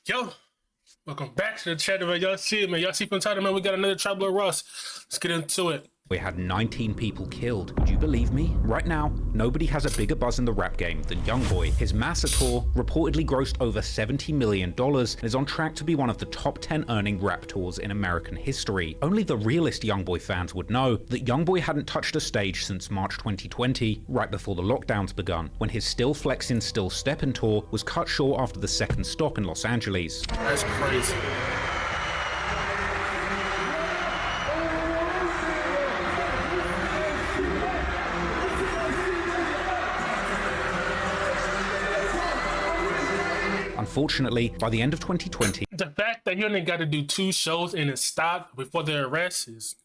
Yo, welcome back to the channel, man. Y'all see it, man. Y'all see from the title, man. We got another Trouble of Russ. Let's get into it. We had 19 people killed. Would you believe me? Right now, nobody has a bigger buzz in the rap game than YoungBoy. His Massa tour reportedly grossed over $70 million and is on track to be one of the top 10 earning rap tours in American history. Only the realist YoungBoy fans would know that YoungBoy hadn't touched a stage since March 2020, right before the lockdowns begun, when his Still Flexin' Still Steppin' tour was cut short after the second stop in Los Angeles. That's crazy. Unfortunately, by the end of 2020, the fact that he only got to do 2 shows and it stopped before the arrest is,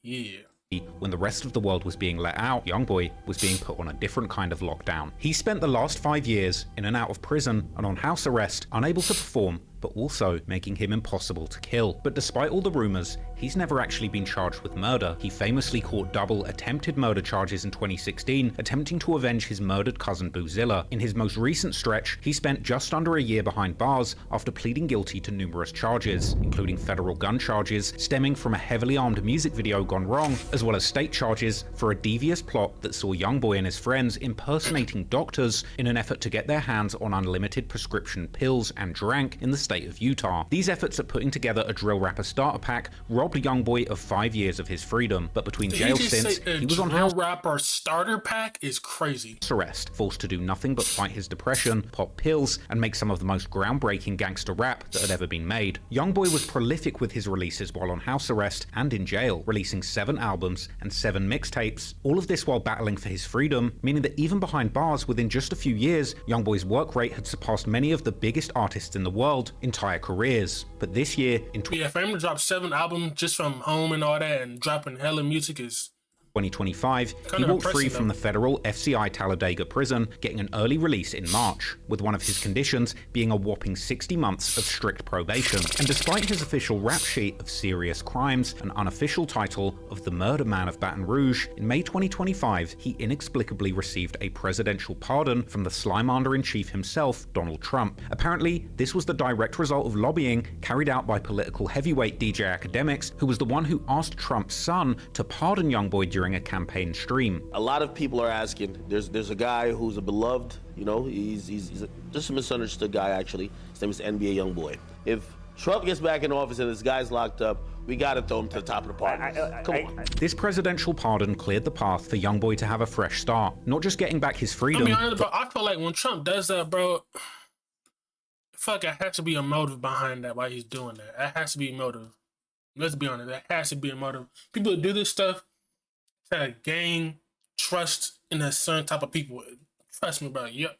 when the rest of the world was being let out, YoungBoy was being put on a different kind of lockdown. He spent the last 5 years in and out of prison and on house arrest, unable to perform, but also making him impossible to kill. But despite all the rumors, he's never actually been charged with murder. He famously caught double attempted murder charges in 2016, attempting to avenge his murdered cousin Boozilla. In his most recent stretch, he spent just under a year behind bars after pleading guilty to numerous charges, including federal gun charges stemming from a heavily armed music video gone wrong, as well as state charges for a devious plot that saw YoungBoy and his friends impersonating doctors in an effort to get their hands on unlimited prescription pills and drank in the state of Utah. These efforts at putting together a drill rapper starter pack robbed YoungBoy of 5 years of his freedom, but between jail stints, he was on house rapper starter pack is crazy. Arrest, forced to do nothing but fight his depression, pop pills, and make some of the most groundbreaking gangster rap that had ever been made. YoungBoy was prolific with his releases while on house arrest and in jail, releasing 7 albums and 7 mixtapes. All of this while battling for his freedom, meaning that even behind bars, within just a few years, YoungBoy's work rate had surpassed many of the biggest artists in the world entire careers. But this year, in for him to drop 7 albums just from home and all that and dropping hella music is 2025, he walked free from the federal FCI Talladega prison, getting an early release in March, with one of his conditions being a whopping 60 months of strict probation. And despite his official rap sheet of serious crimes and unofficial title of the Murder Man of Baton Rouge, in May 2025, he inexplicably received a presidential pardon from the Slimander-in-Chief himself, Donald Trump. Apparently, this was the direct result of lobbying carried out by political heavyweight DJ Academics, who was the one who asked Trump's son to pardon YoungBoy during a campaign stream. A lot of people are asking, there's a guy who's a beloved, you know, he's just a misunderstood guy actually. His name is NBA YoungBoy. If Trump gets back in office and this guy's locked up, we gotta throw him to the top of the party. Come on. This presidential pardon cleared the path for YoungBoy to have a fresh start, not just getting back his freedom. I mean, honest, bro, I feel like when Trump does that, bro, I feel like there has to be a motive behind that, why he's doing that. That has to be a motive. Let's be honest, that has to be a motive. People do this stuff to gain trust in a certain type of people. Trust me, bro. Yep.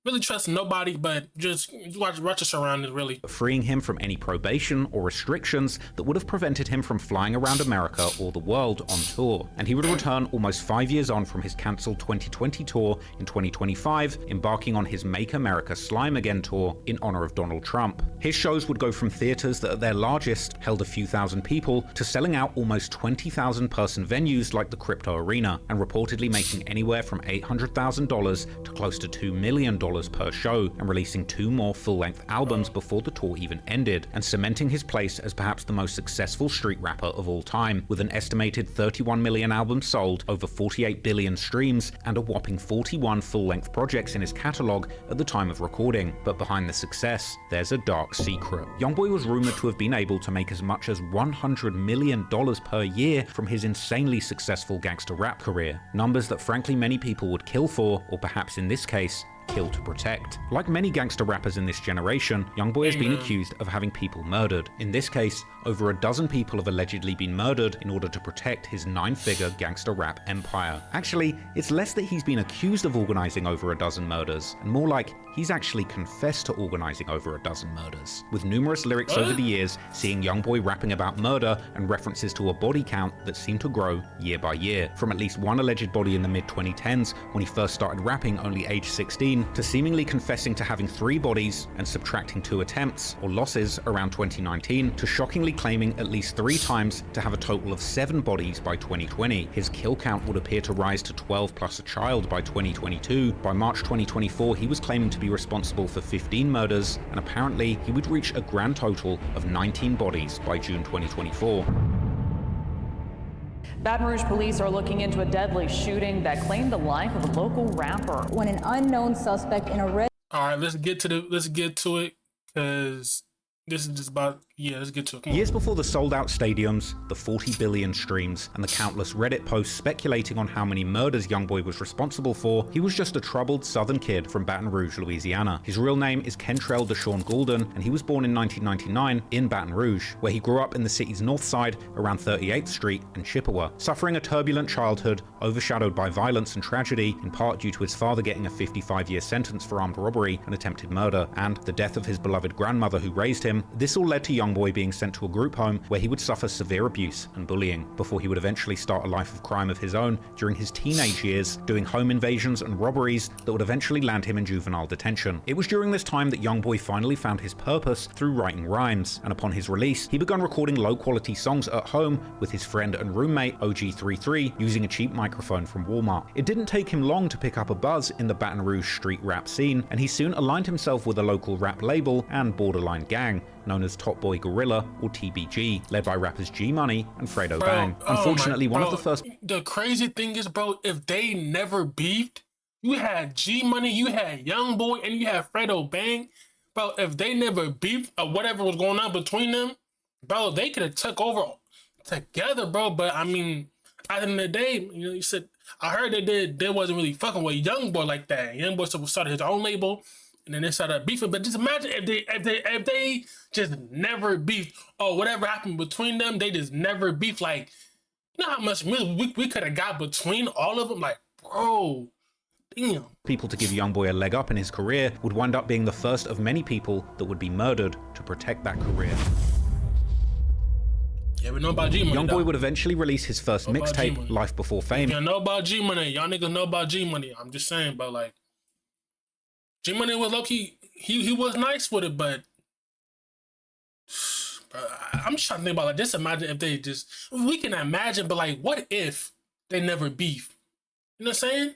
Really trust nobody, but just watch your surroundings, really. Freeing him from any probation or restrictions that would have prevented him from flying around America or the world on tour. And he would return almost 5 years on from his cancelled 2020 tour in 2025, embarking on his Make America Slime Again tour in honor of Donald Trump. His shows would go from theaters that at their largest held a few thousand people to selling out almost 20,000 person venues like the Crypto Arena, and reportedly making anywhere from $800,000 to close to $2 million per show, and releasing 2 more full-length albums before the tour even ended, and cementing his place as perhaps the most successful street rapper of all time, with an estimated 31 million albums sold, over 48 billion streams, and a whopping 41 full-length projects in his catalog at the time of recording. But behind the success, there's a dark secret. YoungBoy was rumored to have been able to make as much as $100 million per year from his insanely successful gangster rap career, numbers that frankly many people would kill for, or perhaps in this case, kill to protect. Like many gangster rappers in this generation, YoungBoy has been accused of having people murdered. In this case, over a dozen people have allegedly been murdered in order to protect his 9-figure gangster rap empire. Actually, it's less that he's been accused of organizing over a dozen murders, and more like he's actually confessed to organizing over a dozen murders, with numerous lyrics over the years seeing YoungBoy rapping about murder and references to a body count that seemed to grow year by year, from at least one alleged body in the mid-2010s when he first started rapping, only age 16, to seemingly confessing to having 3 bodies and subtracting 2 attempts or losses around 2019, to shockingly claiming at least 3 times to have a total of 7 bodies by 2020. His kill count would appear to rise to 12 plus a child by 2022. By March 2024, he was claiming to be be responsible for 15 murders, and apparently he would reach a grand total of 19 bodies by June 2024. Baton Rouge police are looking into a deadly shooting that claimed the life of a local rapper. When an unknown suspect in a red... All right, let's get to it, because this is just about, let's get to it. Come on. Years before the sold-out stadiums, the 40 billion streams, and the countless Reddit posts speculating on how many murders YoungBoy was responsible for, he was just a troubled southern kid from Baton Rouge, Louisiana. His real name is Kentrell Deshaun Goulden, and he was born in 1999 in Baton Rouge, where he grew up in the city's north side around 38th Street and Chippewa. Suffering a turbulent childhood, overshadowed by violence and tragedy, in part due to his father getting a 55-year sentence for armed robbery and attempted murder, and the death of his beloved grandmother who raised him, this all led to YoungBoy being sent to a group home where he would suffer severe abuse and bullying, before he would eventually start a life of crime of his own during his teenage years, doing home invasions and robberies that would eventually land him in juvenile detention. It was during this time that YoungBoy finally found his purpose through writing rhymes, and upon his release, he began recording low-quality songs at home with his friend and roommate OG33 using a cheap microphone from Walmart. It didn't take him long to pick up a buzz in the Baton Rouge street rap scene, and he soon aligned himself with a local rap label and borderline gang known as Top Boy Gorilla, or TBG, led by rappers G Money and Fredo Bang. Unfortunately, one of the first... The crazy thing is, bro, if they never beefed, you had G Money, you had YoungBoy, and you had Fredo Bang. Bro, if they never beefed or whatever was going on between them, bro, they could have took over together, bro. But I mean, at the end of the day, you said, I heard they wasn't really fucking with YoungBoy like that. YoungBoy started his own label, and then they started beefing. But just imagine if they just never beefed, or whatever happened between them, they just never beefed. Like, you know how much music we could have got between all of them? Like, bro, damn. People to give YoungBoy a leg up in his career would wind up being the first of many people that would be murdered to protect that career. Yeah, we know about G Money. YoungBoy would eventually release his first mixtape, Life Before Fame. You know about G Money. Y'all niggas know about G Money. I'm just saying, but like, G Money was low-key, he was nice with it, but I'm just trying to think about, like, just imagine if they just, we can imagine, but like, what if they never beef? You know what I'm saying?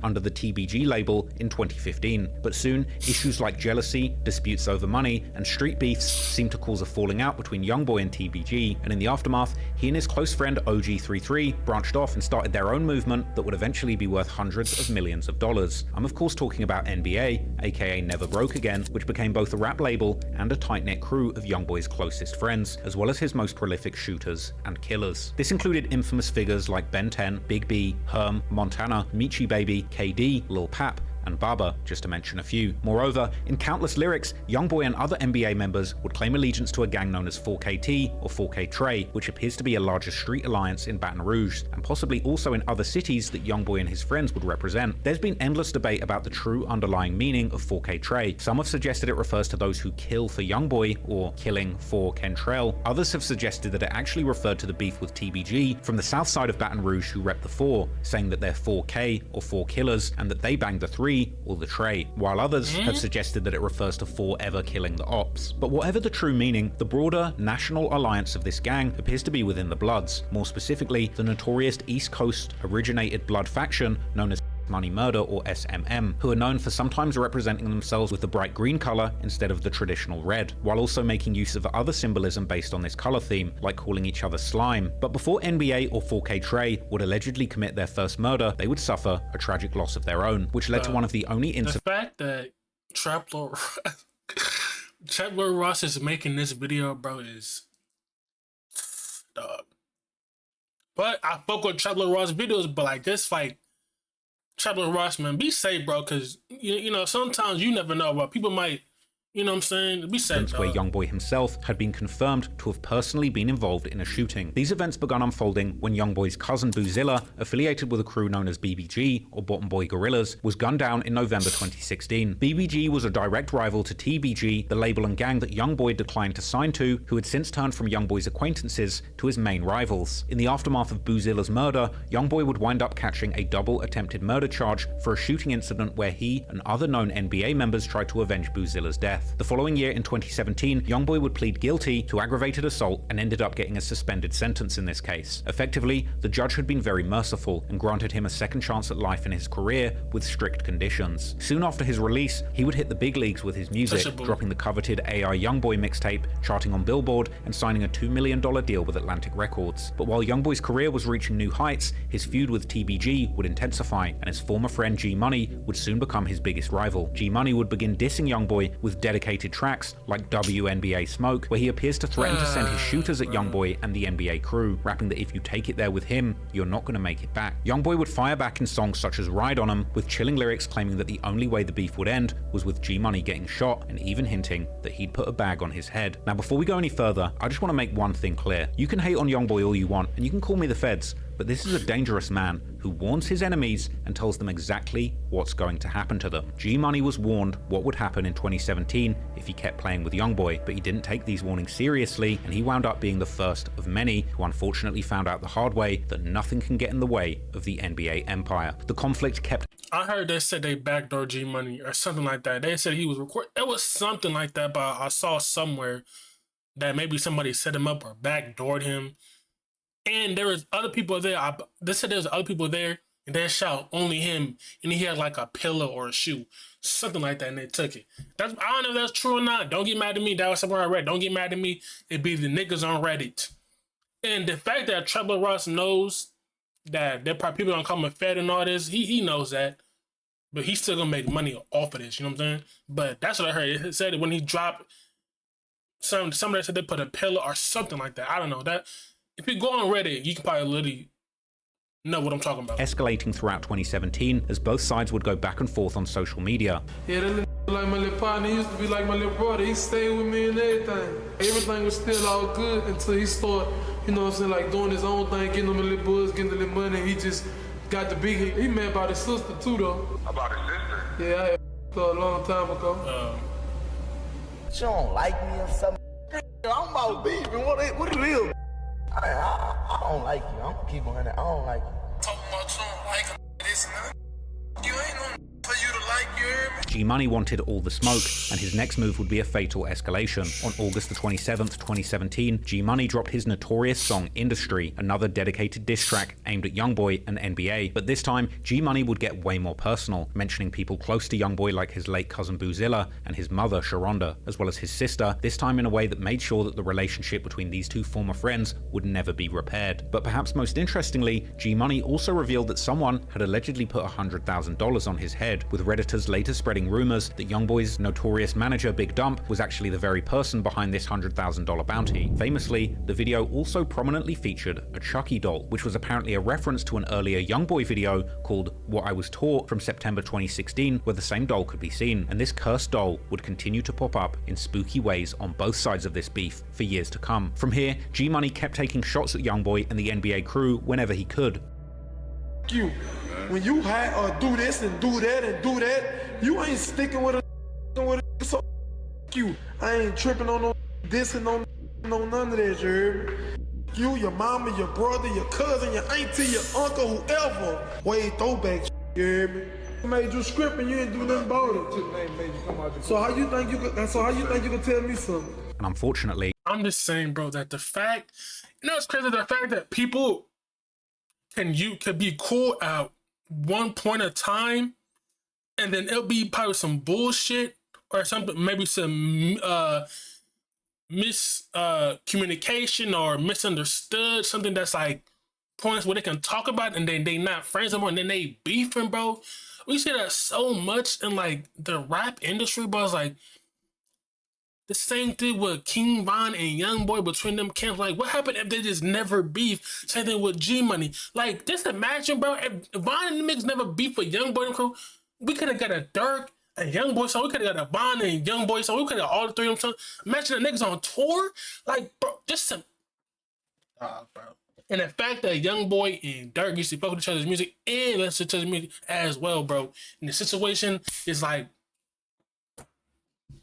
Under the TBG label in 2015, but soon issues like jealousy, disputes over money, and street beefs seemed to cause a falling out between YoungBoy and TBG, and in the aftermath, he and his close friend OG33 branched off and started their own movement that would eventually be worth hundreds of millions of dollars. I'm of course talking about NBA, aka Never Broke Again, which became both a rap label and a tight-knit crew of YoungBoy's closest friends, as well as his most prolific shooters and killers. This included infamous figures like Ben 10, Big B, Herm, Montana, Michi Baby, KD, Lil Pap, and Baba, just to mention a few. Moreover, in countless lyrics, YoungBoy and other NBA members would claim allegiance to a gang known as 4KT or 4K Trey, which appears to be a larger street alliance in Baton Rouge, and possibly also in other cities that YoungBoy and his friends would represent. There's been endless debate about the true underlying meaning of 4K Trey. Some have suggested it refers to those who kill for YoungBoy, or killing for Kentrell. Others have suggested that it actually referred to the beef with TBG from the south side of Baton Rouge who rep the 4, saying that they're 4K or 4 killers, and that they banged the 3 or the Trey, while others have suggested that it refers to forever killing the Ops. But whatever the true meaning, the broader national alliance of this gang appears to be within the Bloods, more specifically the notorious East Coast originated Blood faction known as Money Murder or SMM, who are known for sometimes representing themselves with the bright green color instead of the traditional red, while also making use of other symbolism based on this color theme, like calling each other slime. But before NBA or 4K Trey would allegedly commit their first murder, they would suffer a tragic loss of their own, which led to one of the only incidents. The fact that Trap Lord Ross is making this video, bro, is dog. But I fuck with Trap Lord Ross videos, but like this fight, Trap Lord Ross, man, be safe, bro, because you know sometimes you never know, but people might, you know what I'm saying? Be safe, where YoungBoy himself had been confirmed to have personally been involved in a shooting. These events began unfolding when YoungBoy's cousin Boozilla, affiliated with a crew known as BBG, or Bottom Boy Gorillas, was gunned down in November 2016. BBG was a direct rival to TBG, the label and gang that YoungBoy declined to sign to, who had since turned from YoungBoy's acquaintances to his main rivals. In the aftermath of Boozilla's murder, YoungBoy would wind up catching a double attempted murder charge for a shooting incident where he and other known NBA members tried to avenge Boozilla's death. death. The following year, in 2017, YoungBoy would plead guilty to aggravated assault and ended up getting a suspended sentence in this case. Effectively, the judge had been very merciful and granted him a second chance at life in his career with strict conditions. Soon after his release, he would hit the big leagues with his music, dropping the coveted AI YoungBoy mixtape, charting on Billboard, and signing a $2 million deal with Atlantic Records. But while YoungBoy's career was reaching new heights, his feud with TBG would intensify, and his former friend G Money would soon become his biggest rival. G Money would begin dissing YoungBoy with dedicated tracks like WNBA Smoke, where he appears to threaten to send his shooters at YoungBoy and the NBA crew, rapping that if you take it there with him, you're not going to make it back. YoungBoy would fire back in songs such as Ride on 'Em, with chilling lyrics claiming that the only way the beef would end was with G Money getting shot, and even hinting that he'd put a bag on his head. Now, before we go any further, I just want to make one thing clear. You can hate on YoungBoy all you want, and you can call me the feds, but this is a dangerous man who warns his enemies and tells them exactly what's going to happen to them. G Money was warned what would happen in 2017 if he kept playing with YoungBoy, but he didn't take these warnings seriously, and he wound up being the first of many who unfortunately found out the hard way that nothing can get in the way of the NBA empire. The conflict kept... I heard they said they backdoor G Money or something like that. They said he was recording. It was something like that, but I saw somewhere that maybe somebody set him up or backdoored him. And there was other people there. They said there was other people there, and they shot only him, and he had like a pillow or a shoe, something like that, and they took it. I don't know if that's true or not. Don't get mad at me. That was somewhere I read. Don't get mad at me. It'd be the niggas on Reddit. And the fact that Trevor Ross knows that there probably people gonna call him a fed and all this, he knows that, but he's still gonna make money off of this. You know what I'm saying? But that's what I heard. It said when he dropped somebody said they put a pillow or something like that. I don't know that. If you go on Reddit, you can probably literally know what I'm talking about. Escalating throughout 2017 as both sides would go back and forth on social media. Yeah, that little like my little partner. He used to be like my little brother. He stayed with me and everything. Everything was still all good until he started, you know what I'm saying, like doing his own thing, getting them a little buzz, getting a little money. He just got the big. He mad about his sister too, though. About his sister? Yeah, I had a long time ago. You don't like me or something? I'm about beefing. What it is? I don't like you. I'm gonna keep on it. I don't like you. Talking about you don't like him, this and that. You ain't no for you to like, you hear me? G Money wanted all the smoke, and his next move would be a fatal escalation. On August the 27th, 2017, G Money dropped his notorious song Industry, another dedicated diss track aimed at YoungBoy and NBA. But this time, G Money would get way more personal, mentioning people close to YoungBoy like his late cousin Boozilla and his mother Sharonda, as well as his sister, this time in a way that made sure that the relationship between these two former friends would never be repaired. But perhaps most interestingly, G Money also revealed that someone had allegedly put $100,000 on his head, with Redditors later spreading rumors that YoungBoy's notorious manager Big Dump was actually the very person behind this $100,000 bounty. Famously, the video also prominently featured a Chucky doll, which was apparently a reference to an earlier YoungBoy video called What I Was Taught from September 2016, where the same doll could be seen. And this cursed doll would continue to pop up in spooky ways on both sides of this beef for years to come. From here, G Money kept taking shots at YoungBoy and the NBA crew whenever he could. You, when you hide or do this and do that and do that, you ain't sticking with a so you. I ain't tripping on no this and no none of that, you heard me? You, your mama, your brother, your cousin, your auntie, your uncle, whoever. Way throwback, you heard me? I made you script and you ain't do nothing about it. So how you think you could tell me something? And unfortunately, I'm just saying, bro, that the fact, it's crazy, the fact that people could be cool at one point of time, and then it'll be probably some bullshit or something, maybe some miscommunication or misunderstood, something that's like points where they can talk about it and then they not friends anymore and then they beefing, bro. We see that so much in like the rap industry, bro. It's like the same thing with King Von and YoungBoy between them camps. Like, what happened if they just never beef? Same thing with G Money. Like, just imagine, bro, if Von and the mix never beef with YoungBoy and crew, we could have got a Dirk and YoungBoy song. We could have got a Von and YoungBoy song. We could have got all the three of them songs. Imagine the niggas on tour. Like, bro, just some. Bro. And the fact that YoungBoy and Dirk used to fuck with each other's music and listen to each other's music as well, bro. And the situation is like,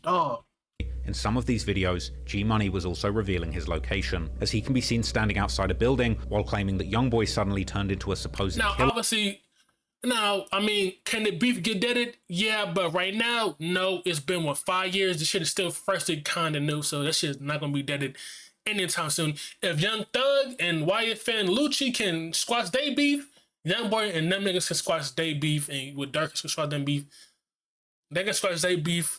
dog. In some of these videos, G Money was also revealing his location, as he can be seen standing outside a building while claiming that YoungBoy suddenly turned into a supposed now, killer. obviously, Now, I mean, can the beef get deaded? Yeah, but right now, no. It's been, what, 5 years? The shit is still freshly kind of new, so that shit's not going to be deaded anytime soon. If Young Thug and Wyatt Fan Lucci can squash they beef, YoungBoy and them niggas can squash they beef, and with Darkest can squash them beef. They can squash they beef,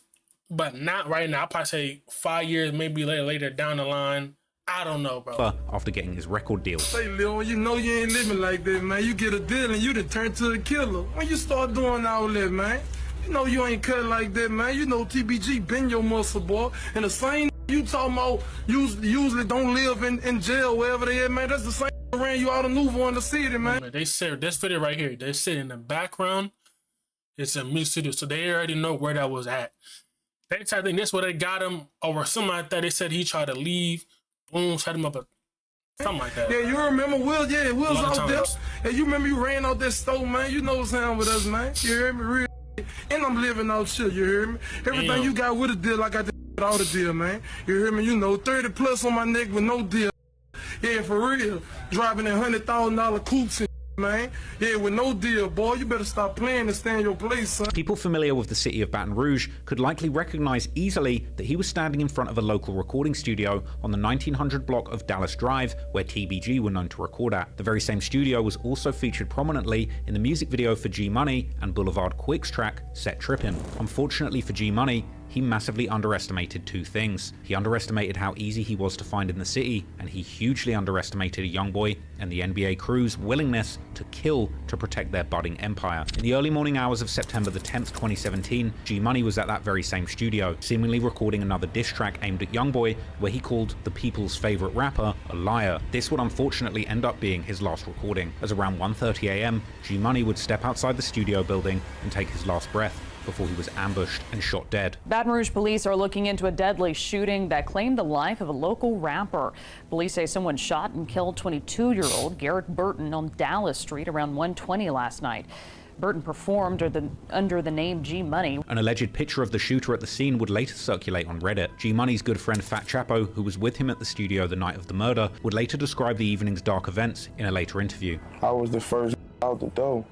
but not right now. I'll probably say 5 years, maybe later down the line. I don't know, bro. After getting his record deal. Hey, Lil, you know you ain't living like that, man. You get a deal and you done turn to a killer. When you start doing all that, man, you know you ain't cut like that, man. You know TBG been your muscle, boy. And the same you talking about usually don't live in jail, wherever they at, man. That's the same ran you out of Nouveau in the city, man. They said this video right here, they sit in the background. It's a music studio, so they already know where that was at. They I think that's where they got him, or something like that. They said he tried to leave. Boom, set him up, something like that. Yeah, you remember Will? Yeah, Will's out there. And you remember you ran out that store, man. You know what's happening with us, man. You hear me? Real. And I'm living out shit, you hear me? Everything you got with a deal, I got that without a deal, man. You hear me? You know, 30 plus on my neck with no deal. Yeah, for real. Driving in $100,000 coupes and man. Yeah, with no deal, boy. You better stop playing and stay in your place, son. People familiar with the city of Baton Rouge could likely recognize easily that he was standing in front of a local recording studio on the 1900 block of Dallas Drive, where TBG were known to record at. The very same studio was also featured prominently in the music video for G Money and Boulevard Quick's track, Set Trippin'. Unfortunately for G Money, he massively underestimated two things. He underestimated how easy he was to find in the city, and he hugely underestimated YoungBoy and the NBA crew's willingness to kill to protect their budding empire. In the early morning hours of September the 10th, 2017, G Money was at that very same studio, seemingly recording another diss track aimed at YoungBoy, where he called the people's favorite rapper a liar. This would unfortunately end up being his last recording, as around 1:30 AM, G Money would step outside the studio building and take his last breath before he was ambushed and shot dead. Baton Rouge police are looking into a deadly shooting that claimed the life of a local rapper. Police say someone shot and killed 22-year-old Garrett Burton on Dallas Street around 1:20 last night. Burton performed under the name G Money. An alleged picture of the shooter at the scene would later circulate on Reddit. G Money's good friend Fat Chapo, who was with him at the studio the night of the murder, would later describe the evening's dark events in a later interview. I was the first out the door.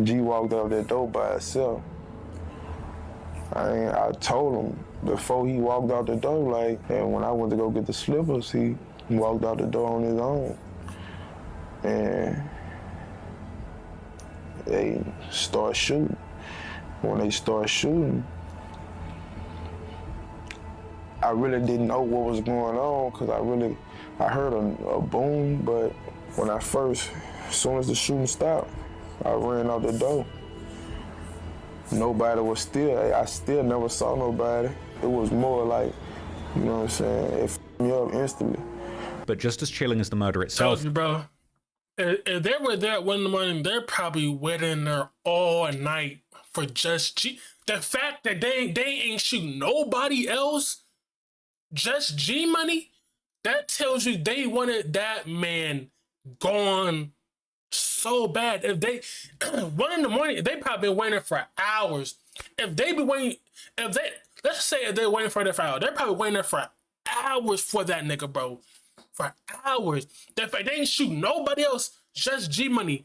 G walked out that door by himself. I told him before he walked out the door, like, and when I went to go get the slippers, he walked out the door on his own. And they start shooting. When they start shooting, I really didn't know what was going on because I heard a boom, but when as soon as the shooting stopped, I ran out the door. Nobody was still, I still never saw nobody. It was more like, you know what I'm saying, it f***ed me up instantly. But just as chilling as the murder itself. Told you, bro. If they were there at 1 in the morning, they're probably waiting there all night for just G. The fact that they ain't shooting nobody else, just G Money, that tells you they wanted that man gone so bad. If they 1 in the morning, they probably been waiting for hours. If they be waiting, let's say if they're waiting for that for hours, they're probably waiting there for hours for that nigga, bro. For hours. That fact, they ain't shooting nobody else, just G Money.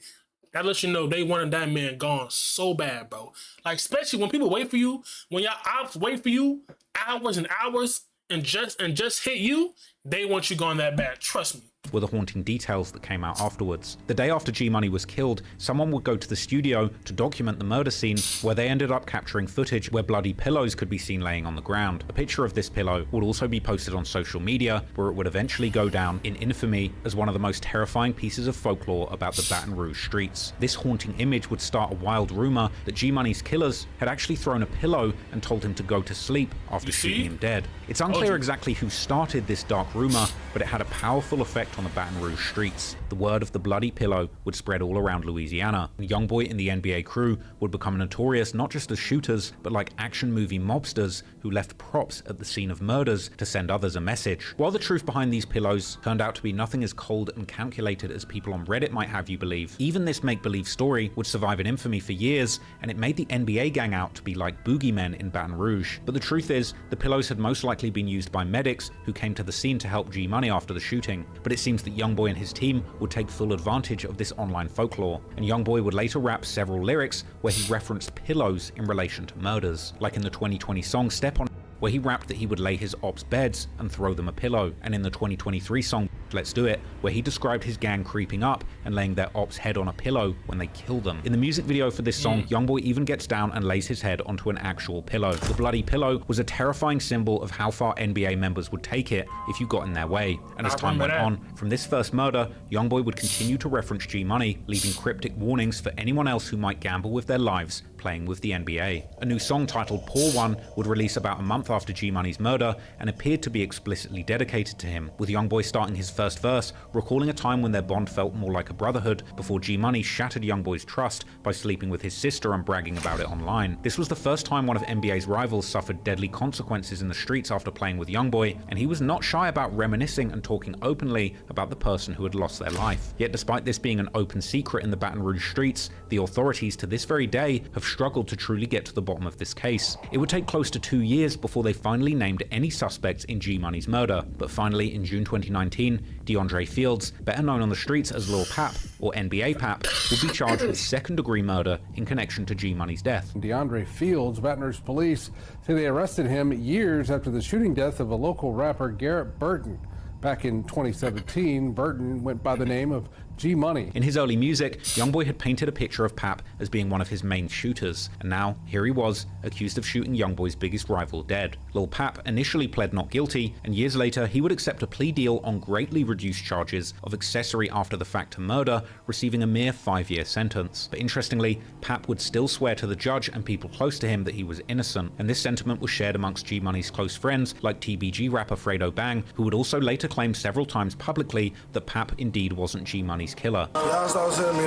That lets you know they wanted that man gone so bad, bro. Like, especially when people wait for you, when y'all ops wait for you hours and hours and just hit you, they want you gone that bad. Trust me. Were the haunting details that came out afterwards. The day after G Money was killed, someone would go to the studio to document the murder scene, where they ended up capturing footage where bloody pillows could be seen laying on the ground. A picture of this pillow would also be posted on social media, where it would eventually go down in infamy as one of the most terrifying pieces of folklore about the Baton Rouge streets. This haunting image would start a wild rumor that G Money's killers had actually thrown a pillow and told him to go to sleep after shooting him dead. It's unclear exactly who started this dark rumor, but it had a powerful effect on the Baton Rouge streets. The word of the bloody pillow would spread all around Louisiana, and YoungBoy and the NBA crew would become notorious not just as shooters, but like action movie mobsters who left props at the scene of murders to send others a message. While the truth behind these pillows turned out to be nothing as cold and calculated as people on Reddit might have you believe, even this make-believe story would survive in infamy for years, and it made the NBA gang out to be like boogeymen in Baton Rouge. But the truth is, the pillows had most likely been used by medics who came to the scene to help G Money after the shooting. But it seems that YoungBoy and his team would take full advantage of this online folklore, and YoungBoy would later rap several lyrics where he referenced pillows in relation to murders, like in the 2020 song Step On, where he rapped that he would lay his ops' beds and throw them a pillow, and in the 2023 song Let's Do It, where he described his gang creeping up and laying their ops' head on a pillow when they kill them. In the music video for this song, YoungBoy even gets down and lays his head onto an actual pillow. The bloody pillow was a terrifying symbol of how far NBA members would take it if you got in their way, and as time went on, from this first murder, YoungBoy would continue to reference G-Money, leaving cryptic warnings for anyone else who might gamble with their lives playing with the NBA. A new song titled Poor One would release about a month after G-Money's murder and appeared to be explicitly dedicated to him, with YoungBoy starting his first verse, recalling a time when their bond felt more like a brotherhood before G-Money shattered YoungBoy's trust by sleeping with his sister and bragging about it online. This was the first time one of NBA's rivals suffered deadly consequences in the streets after playing with YoungBoy, and he was not shy about reminiscing and talking openly about the person who had lost their life. Yet despite this being an open secret in the Baton Rouge streets, the authorities to this very day have struggled to truly get to the bottom of this case. It would take close to 2 years before they finally named any suspects in G-Money's murder, but finally in June 2019, DeAndre Fields, better known on the streets as Lil Pap or NBA Pap, would be charged with second-degree murder in connection to G-Money's death. DeAndre Fields, Baton Rouge police say they arrested him years after the shooting death of a local rapper, Garrett Burton. Back in 2017, Burton went by the name of G-Money. In his early music, YoungBoy had painted a picture of Pap as being one of his main shooters, and now here he was, accused of shooting YoungBoy's biggest rival dead. Lil Pap initially pled not guilty, and years later he would accept a plea deal on greatly reduced charges of accessory after the fact to murder, receiving a mere 5-year sentence. But interestingly, Pap would still swear to the judge and people close to him that he was innocent, and this sentiment was shared amongst G-Money's close friends like TBG rapper Fredo Bang, who would also later claim several times publicly that Pap indeed wasn't G-Money's killer. Y'all started sending me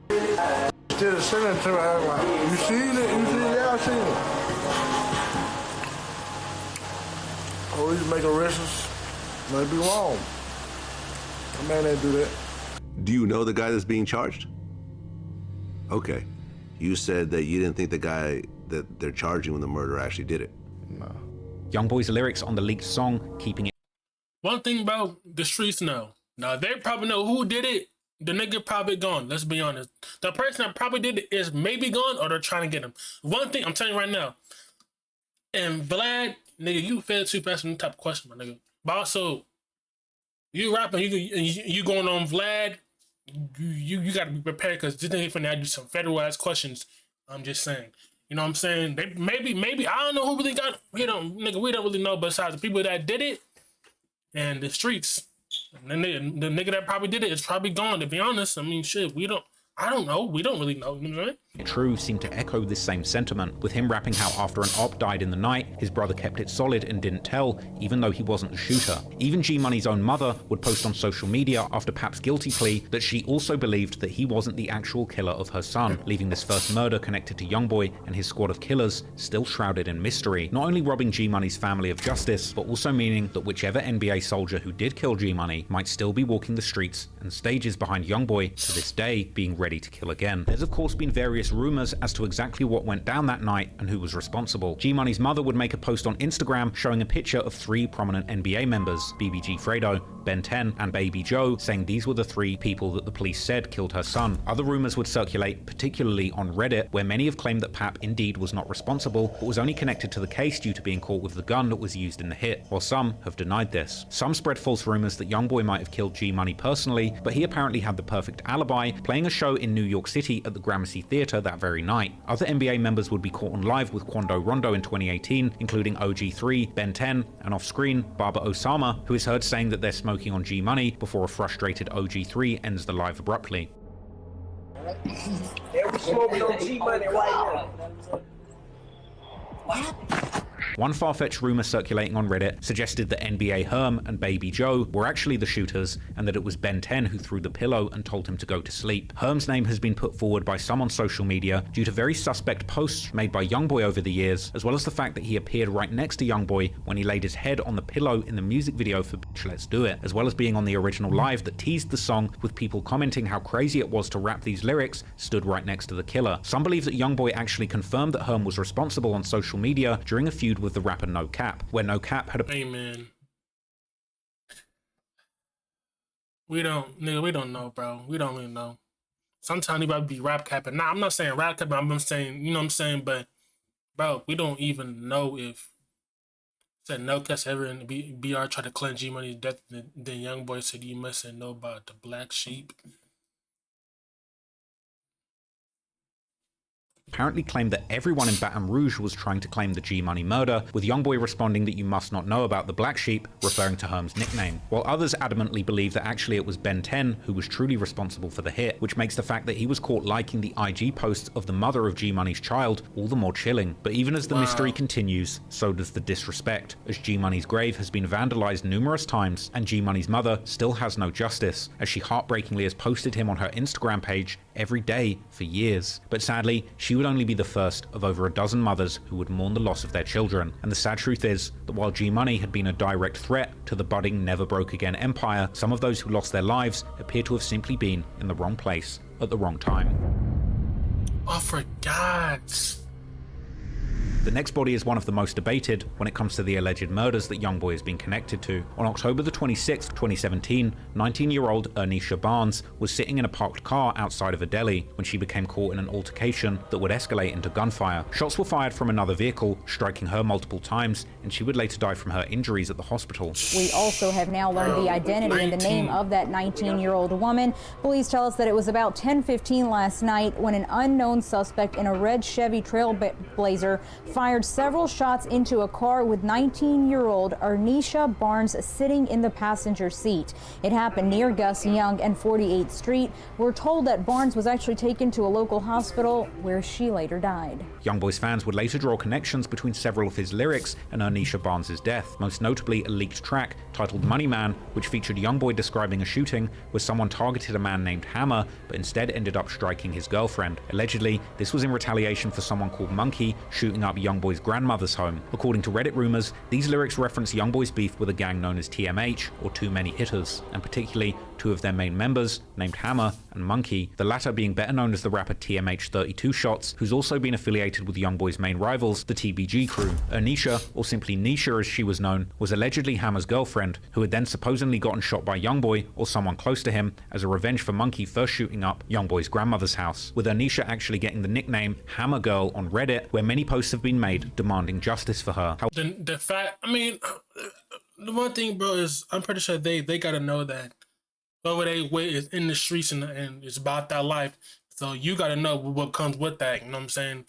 that instead of sending it to me, I was like, you seen it? You seen it? Yeah, I seen it. Police make arrests. Might be wrong. A man ain't do that. Do you know the guy that's being charged? Okay. You said that you didn't think the guy that they're charging with the murder actually did it. No. YoungBoy's lyrics on the leaked song, Keeping It. One thing about the streets know. Now, they probably know who did it. The nigga probably gone. Let's be honest. The person that probably did it is maybe gone or they're trying to get him. One thing I'm telling you right now. And Vlad, nigga, you failed too fast on the type of question, my nigga. But also, you rapping, you going on Vlad, you got to be prepared because this nigga finna ask you some federal ass questions. I'm just saying. You know what I'm saying? They, maybe, I don't know who really got, nigga, we don't really know besides the people that did it and the streets. The nigga that probably did it is probably gone, to be honest. I mean, shit, I don't know. We don't really know. You know what I'm saying? True seemed to echo this same sentiment, with him rapping how after an op died in the night, his brother kept it solid and didn't tell, even though he wasn't the shooter. Even G-Money's own mother would post on social media after Pap's guilty plea that she also believed that he wasn't the actual killer of her son, leaving this first murder connected to YoungBoy and his squad of killers still shrouded in mystery, not only robbing G-Money's family of justice, but also meaning that whichever NBA soldier who did kill G-Money might still be walking the streets and stages behind YoungBoy to this day, being ready to kill again. There's of course been various rumors as to exactly what went down that night and who was responsible. G-Money's mother would make a post on Instagram showing a picture of 3 prominent NBA members, BBG Fredo, Ben 10, and Baby Joe, saying these were the 3 people that the police said killed her son. Other rumors would circulate, particularly on Reddit, where many have claimed that Pap indeed was not responsible, but was only connected to the case due to being caught with the gun that was used in the hit, while some have denied this. Some spread false rumors that YoungBoy might have killed G-Money personally, but he apparently had the perfect alibi, playing a show in New York City at the Gramercy Theater that very night. Other NBA members would be caught on live with Quando Rondo in 2018, including OG3, Ben 10, and off-screen, Baba Osama, who is heard saying that they're smoking on G-Money before a frustrated OG3 ends the live abruptly. Yeah, we smoking on G-Money right now. One far-fetched rumor circulating on Reddit suggested that NBA Herm and Baby Joe were actually the shooters and that it was Ben 10 who threw the pillow and told him to go to sleep. Herm's name has been put forward by some on social media due to very suspect posts made by YoungBoy over the years, as well as the fact that he appeared right next to YoungBoy when he laid his head on the pillow in the music video for Bitch Let's Do It, as well as being on the original live that teased the song, with people commenting how crazy it was to rap these lyrics stood right next to the killer. Some believe that YoungBoy actually confirmed that Herm was responsible on social media during a feud with the rapper No Cap, where No Cap had a Amen. We don't, nigga, we don't know, bro. We don't even know. Sometimes he might be rap capping. Nah, I'm not saying rap capping. I'm saying, you know what I'm saying? But, bro, we don't even know if said no cuts ever in the BR tried to claim G Money's death. Then YoungBoy said you mustn't know about the black sheep. Apparently claimed that everyone in Baton Rouge was trying to claim the G-Money murder, with YoungBoy responding that you must not know about the black sheep, referring to Herm's nickname, while others adamantly believe that actually it was Ben 10 who was truly responsible for the hit, which makes the fact that he was caught liking the IG posts of the mother of G-Money's child all the more chilling. But even as the mystery continues, so does the disrespect, as G-Money's grave has been vandalized numerous times, and G-Money's mother still has no justice, as she heartbreakingly has posted him on her Instagram page every day for years. But sadly, she would only be the first of over a dozen mothers who would mourn the loss of their children. And the sad truth is that while G-Money had been a direct threat to the budding Never Broke Again empire, some of those who lost their lives appear to have simply been in the wrong place at the wrong time. Oh, for God's... The next body is one of the most debated when it comes to the alleged murders that YoungBoy has been connected to. On October the 26th, 2017, 19-year-old Ernisha Barnes was sitting in a parked car outside of a deli when she became caught in an altercation that would escalate into gunfire. Shots were fired from another vehicle, striking her multiple times, and she would later die from her injuries at the hospital. We also have now learned the identity and the name of that 19-year-old woman. Police tell us that it was about 10:15 last night when an unknown suspect in a red Chevy Trailblazer fired several shots into a car with 19-year-old Ernisha Barnes sitting in the passenger seat. It happened near Gus Young and 48th Street. We're told that Barnes was actually taken to a local hospital where she later died. YoungBoy's fans would later draw connections between several of his lyrics and Ernisha Barnes' death, most notably a leaked track titled Money Man, which featured YoungBoy describing a shooting where someone targeted a man named Hammer, but instead ended up striking his girlfriend. Allegedly, this was in retaliation for someone called Monkey shooting up YoungBoy's grandmother's home. According to Reddit rumors, these lyrics reference YoungBoy's beef with a gang known as TMH, or Too Many Hitters, and particularly two of their main members, named Hammer and Monkey, the latter being better known as the rapper TMH 32 Shots, who's also been affiliated with YoungBoy's main rivals, the TBG crew. Ernisha, or simply Nisha as she was known, was allegedly Hammer's girlfriend, who had then supposedly gotten shot by YoungBoy or someone close to him as a revenge for Monkey first shooting up YoungBoy's grandmother's house, with Ernisha actually getting the nickname Hammer Girl on Reddit, where many posts have been made demanding justice for her. The fact, I mean, the one thing, bro, is I'm pretty sure they gotta know that whatever they way is in the streets and it's about that life. So you gotta know what comes with that. You know what I'm saying?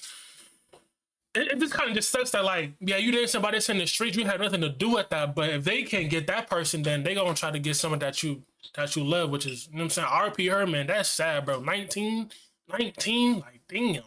It just kind of just sucks that, like, yeah, you did somebody that's in the streets, you had nothing to do with that. But if they can't get that person, then they gonna try to get someone that you love, which is, you know what I'm saying, RP her, man. That's sad, bro. 19, like, damn.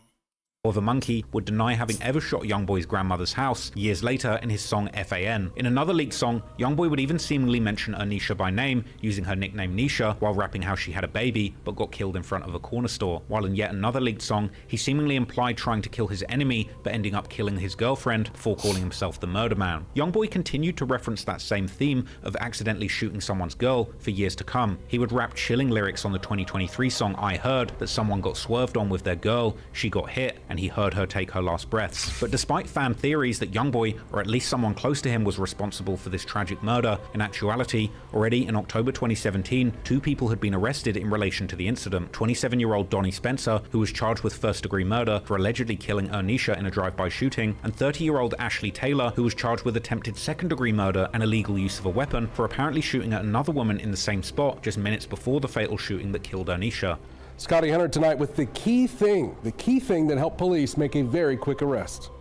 However, Monkey would deny having ever shot YoungBoy's grandmother's house years later in his song FAN. In another leaked song, YoungBoy would even seemingly mention Ernisha by name, using her nickname Nisha, while rapping how she had a baby but got killed in front of a corner store. While in yet another leaked song, he seemingly implied trying to kill his enemy but ending up killing his girlfriend before calling himself the Murder Man. YoungBoy continued to reference that same theme of accidentally shooting someone's girl for years to come. He would rap chilling lyrics on the 2023 song I Heard that someone got swerved on with their girl, she got hit, and he heard her take her last breaths. But despite fan theories that YoungBoy, or at least someone close to him, was responsible for this tragic murder, in actuality, already in October 2017, two people had been arrested in relation to the incident. 27-year-old Donnie Spencer, who was charged with first-degree murder for allegedly killing Ernisha in a drive-by shooting, and 30-year-old Ashley Taylor, who was charged with attempted second-degree murder and illegal use of a weapon for apparently shooting at another woman in the same spot just minutes before the fatal shooting that killed Ernisha. Scotty Hunter tonight with the key thing that helped police make a very quick arrest.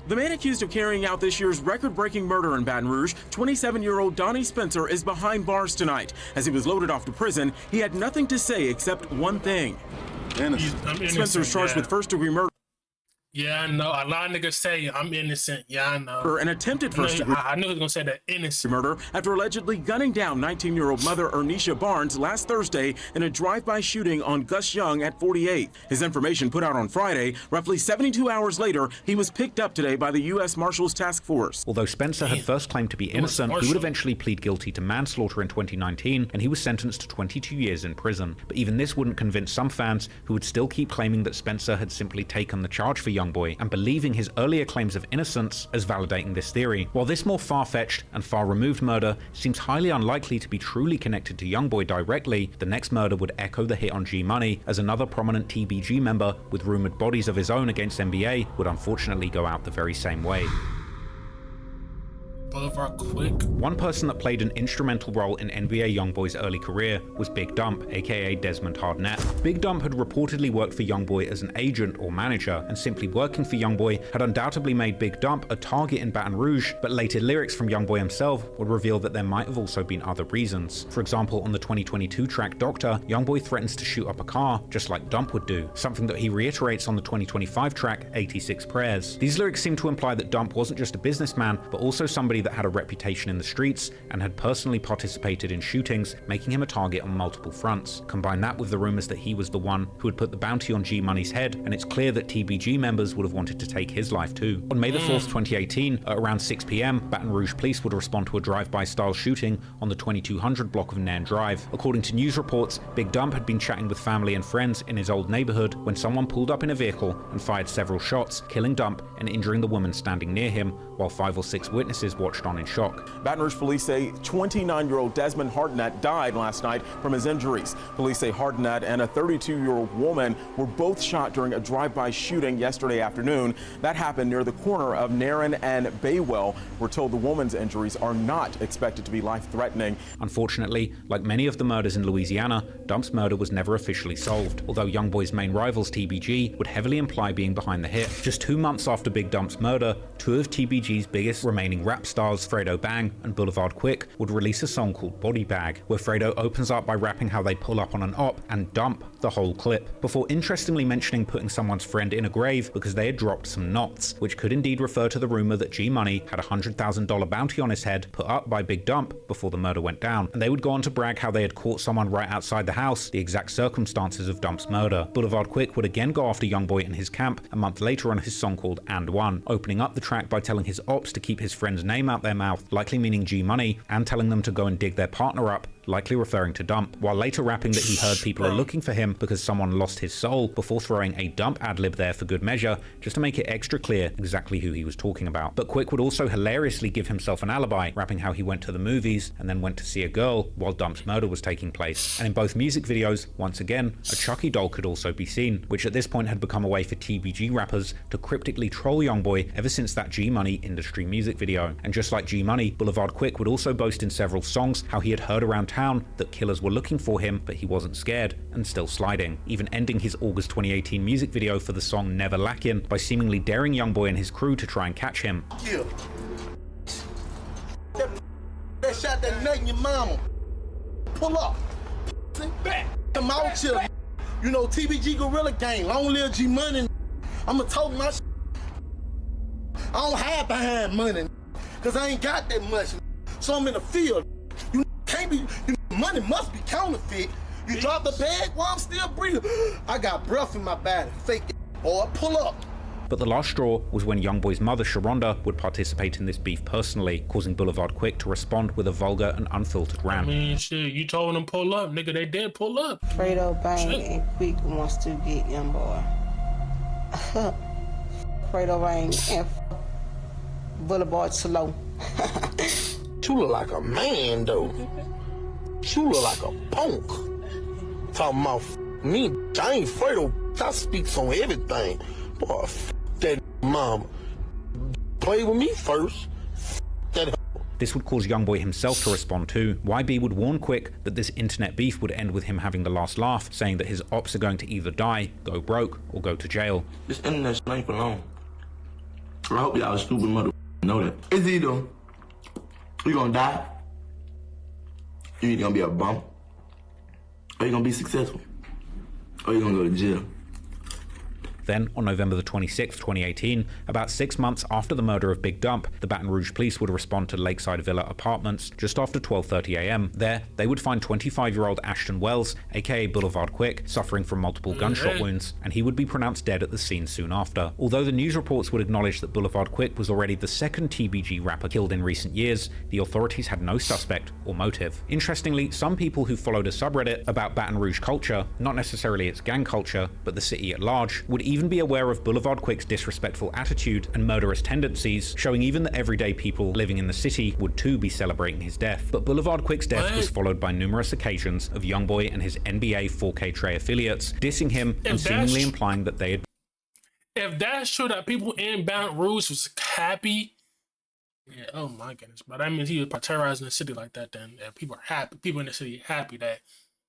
The man accused of carrying out this year's record-breaking murder in Baton Rouge, 27-year-old Donnie Spencer, is behind bars tonight. As he was loaded off to prison, he had nothing to say except one thing. Spencer's charged with first-degree murder. Yeah, I know. A lot of niggas say I'm innocent. Yeah, I know. An attempted first-degree I knew he was gonna say that innocent murder after allegedly gunning down 19-year-old mother Ernisha Barnes last Thursday in a drive-by shooting on Gus Young at 48. His information put out on Friday. Roughly 72 hours later, he was picked up today by the U.S. Marshals Task Force. Although Spencer had first claimed to be innocent, he would eventually plead guilty to manslaughter in 2019, and he was sentenced to 22 years in prison. But even this wouldn't convince some fans, who would still keep claiming that Spencer had simply taken the charge for YoungBoy, and believing his earlier claims of innocence as validating this theory. While this more far-fetched and far-removed murder seems highly unlikely to be truly connected to YoungBoy directly, the next murder would echo the hit on G Money, as another prominent TBG member with rumored bodies of his own against NBA would unfortunately go out the very same way. Boulevard Quick. One person that played an instrumental role in NBA YoungBoy's early career was Big Dump, aka Desmond Hardnett. Big Dump had reportedly worked for YoungBoy as an agent or manager, and simply working for YoungBoy had undoubtedly made Big Dump a target in Baton Rouge, but later lyrics from YoungBoy himself would reveal that there might have also been other reasons. For example, on the 2022 track Doctor, YoungBoy threatens to shoot up a car, just like Dump would do, something that he reiterates on the 2025 track 86 Prayers. These lyrics seem to imply that Dump wasn't just a businessman, but also somebody that had a reputation in the streets and had personally participated in shootings, making him a target on multiple fronts. Combine that with the rumors that he was the one who had put the bounty on G Money's head, and it's clear that TBG members would have wanted to take his life too. On May the 4th, 2018, at around 6 p.m, Baton Rouge police would respond to a drive-by style shooting on the 2200 block of Nairn Drive. According to news reports, Big Dump had been chatting with family and friends in his old neighborhood when someone pulled up in a vehicle and fired several shots, killing Dump and injuring the woman standing near him, while 5 or 6 witnesses watched on in shock. Baton Rouge police say 29-year-old Desmond Hardnett died last night from his injuries. Police say Hardnett and a 32-year-old woman were both shot during a drive-by shooting yesterday afternoon. That happened near the corner of Nairn and Baywell. We're told the woman's injuries are not expected to be life-threatening. Unfortunately, like many of the murders in Louisiana, Dump's murder was never officially solved, although YoungBoy's main rivals TBG would heavily imply being behind the hit. Just 2 months after Big Dump's murder, 2 of TBG's biggest remaining rap stars, Fredo Bang and Boulevard Quick, would release a song called Body Bag, where Fredo opens up by rapping how they pull up on an op and dump the whole clip, before interestingly mentioning putting someone's friend in a grave because they had dropped some knots, which could indeed refer to the rumor that G Money had a $100,000 bounty on his head put up by Big Dump before the murder went down. And they would go on to brag how they had caught someone right outside the house, the exact circumstances of Dump's murder. Boulevard Quick would again go after YoungBoy in his camp a month later on his song called And One, opening up the track by telling his ops to keep his friend's name out their mouth, likely meaning G Money, and telling them to go and dig their partner up, likely referring to Dump, while later rapping that he heard people are looking for him because someone lost his soul, before throwing a Dump ad-lib there for good measure, just to make it extra clear exactly who he was talking about. But Quick would also hilariously give himself an alibi, rapping how he went to the movies and then went to see a girl while Dump's murder was taking place. And in both music videos, once again, a Chucky doll could also be seen, which at this point had become a way for TBG rappers to cryptically troll YoungBoy ever since that G Money industry music video. And just like G Money, Boulevard Quick would also boast in several songs how he had heard around town that killers were looking for him, but he wasn't scared and still sliding, even ending his August 2018 music video for the song Never Lackin' by seemingly daring YoungBoy and his crew to try and catch him. Yeah. That shot that nut in your mama. Pull up. Sit back. Come out here. You know, TBG Gorilla Gang. Long live G Money. I'ma talk my shit. I don't hide behind money, cause I ain't got that much. So I'm in the field. You can't be, money must be counterfeit. You drop the bag while I'm still breathing. I got breath in my body. Fake it, boy. Pull up. But the last straw was when YoungBoy's mother, Sharonda, would participate in this beef personally, causing Boulevard Quick to respond with a vulgar and unfiltered rant. I mean, shit, you told them pull up, nigga, they did pull up. Fredo Bang and Quick wants to get YoungBoy. Fredo Bang and Boulevard Slow. You look like a man, though. You look like a punk. Talking about me, I ain't Fredo. I speaks on everything. Boy, that mama. Play with me first. That. This would cause YoungBoy himself to respond too. YB would warn Quick that this internet beef would end with him having the last laugh, saying that his ops are going to either die, go broke, or go to jail. This internet shit ain't for long. I hope y'all stupid mother know that. It's either you gonna die, you either gonna be a bum, or you gonna be successful, or you gonna go to jail. Then, on November the 26th, 2018, about 6 months after the murder of Big Dump, the Baton Rouge police would respond to Lakeside Villa Apartments just after 12:30 a.m. There, they would find 25-year-old Ashton Wells, aka Boulevard Quick, suffering from multiple gunshot wounds, and he would be pronounced dead at the scene soon after. Although the news reports would acknowledge that Boulevard Quick was already the second TBG rapper killed in recent years, the authorities had no suspect or motive. Interestingly, some people who followed a subreddit about Baton Rouge culture, not necessarily its gang culture, but the city at large, would even even be aware of Boulevard Quick's disrespectful attitude and murderous tendencies, showing even that everyday people living in the city would too be celebrating his death. But Boulevard Quick's death was followed by numerous occasions of YoungBoy and his NBA 4K Trey affiliates dissing him and seemingly implying that they had... If that's true that people in Baton Rouge was happy, yeah, oh my goodness, but that means he was terrorizing the city like that, then people are happy, people in the city happy that,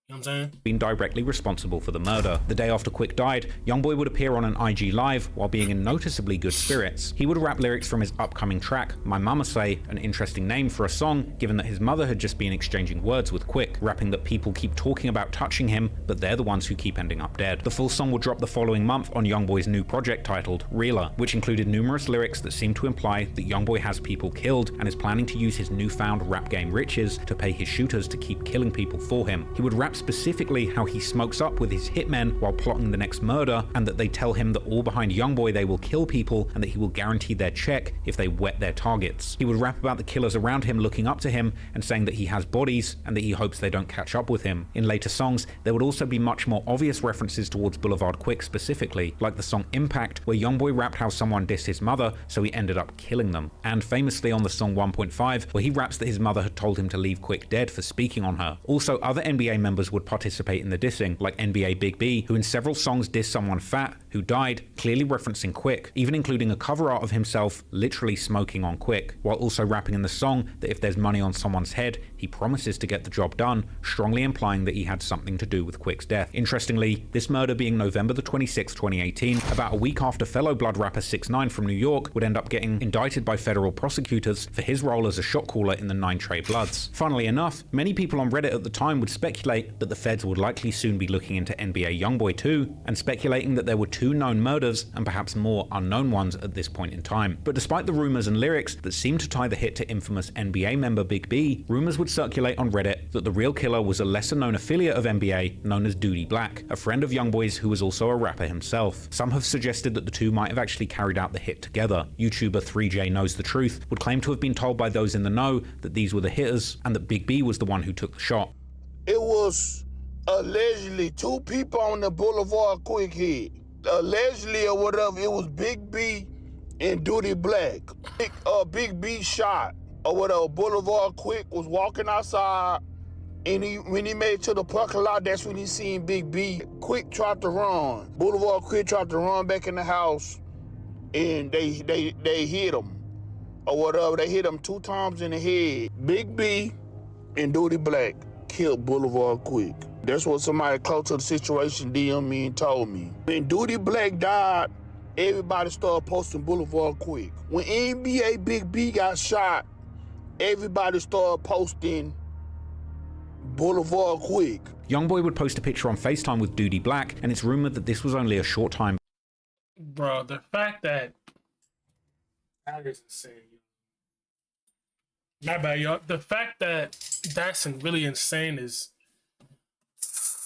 you know what I'm saying? Been directly responsible for the murder. The day after Quick died, YoungBoy would appear on an IG Live while being in noticeably good spirits. He would rap lyrics from his upcoming track, My Mama Say, an interesting name for a song, given that his mother had just been exchanging words with Quick, rapping that people keep talking about touching him, but they're the ones who keep ending up dead. The full song would drop the following month on YoungBoy's new project titled Realer, which included numerous lyrics that seem to imply that YoungBoy has people killed and is planning to use his newfound rap game riches to pay his shooters to keep killing people for him. He would rap specifically how he smokes up with his hitmen while plotting the next murder, and that they tell him that all behind YoungBoy they will kill people and that he will guarantee their check if they wet their targets. He would rap about the killers around him looking up to him and saying that he has bodies and that he hopes they don't catch up with him. In later songs, there would also be much more obvious references towards Boulevard Quick specifically, like the song Impact, where YoungBoy rapped how someone dissed his mother, so he ended up killing them, and famously on the song 1.5, where he raps that his mother had told him to leave Quick dead for speaking on her. Also, other NBA members would participate in the dissing, like NBA Big B, who in several songs dissed someone fat who died, clearly referencing Quick, even including a cover art of himself literally smoking on Quick, while also rapping in the song that if there's money on someone's head, he promises to get the job done, strongly implying that he had something to do with Quick's death. Interestingly, this murder being November the 26th, 2018, about a week after fellow blood rapper 6ix9ine from New York would end up getting indicted by federal prosecutors for his role as a shot caller in the 9 Trey Bloods. Funnily enough, many people on Reddit at the time would speculate that the feds would likely soon be looking into NBA YoungBoy too, and speculating that there were 2 known murders and perhaps more unknown ones at this point in time. But despite the rumors and lyrics that seemed to tie the hit to infamous NBA member Big B, rumors would circulate on Reddit that the real killer was a lesser known affiliate of NBA known as Duty Black, a friend of YoungBoy's who was also a rapper himself. Some have suggested that the two might have actually carried out the hit together. YouTuber 3J Knows the Truth would claim to have been told by those in the know that these were the hitters and that Big B was the one who took the shot. It was allegedly 2 people on the Boulevard Quick hit. Allegedly or whatever, it was Big B and Duty Black. Big B shot or whatever. Boulevard Quick was walking outside, and when he made it to the parking lot, that's when he seen Big B. Quick tried to run. Boulevard Quick tried to run back in the house, and they hit him or whatever. They hit him 2 times in the head. Big B and Duty Black killed Boulevard Quick. That's what somebody close to the situation DM'd me and told me. When Duty Black died, everybody started posting Boulevard Quick. When NBA Big B got shot, everybody started posting Boulevard Quick. YoungBoy would post a picture on FaceTime with Duty Black, and it's rumored that this was only a short time. Bro, the fact that is insane. My bad, y'all. The fact that that's really insane is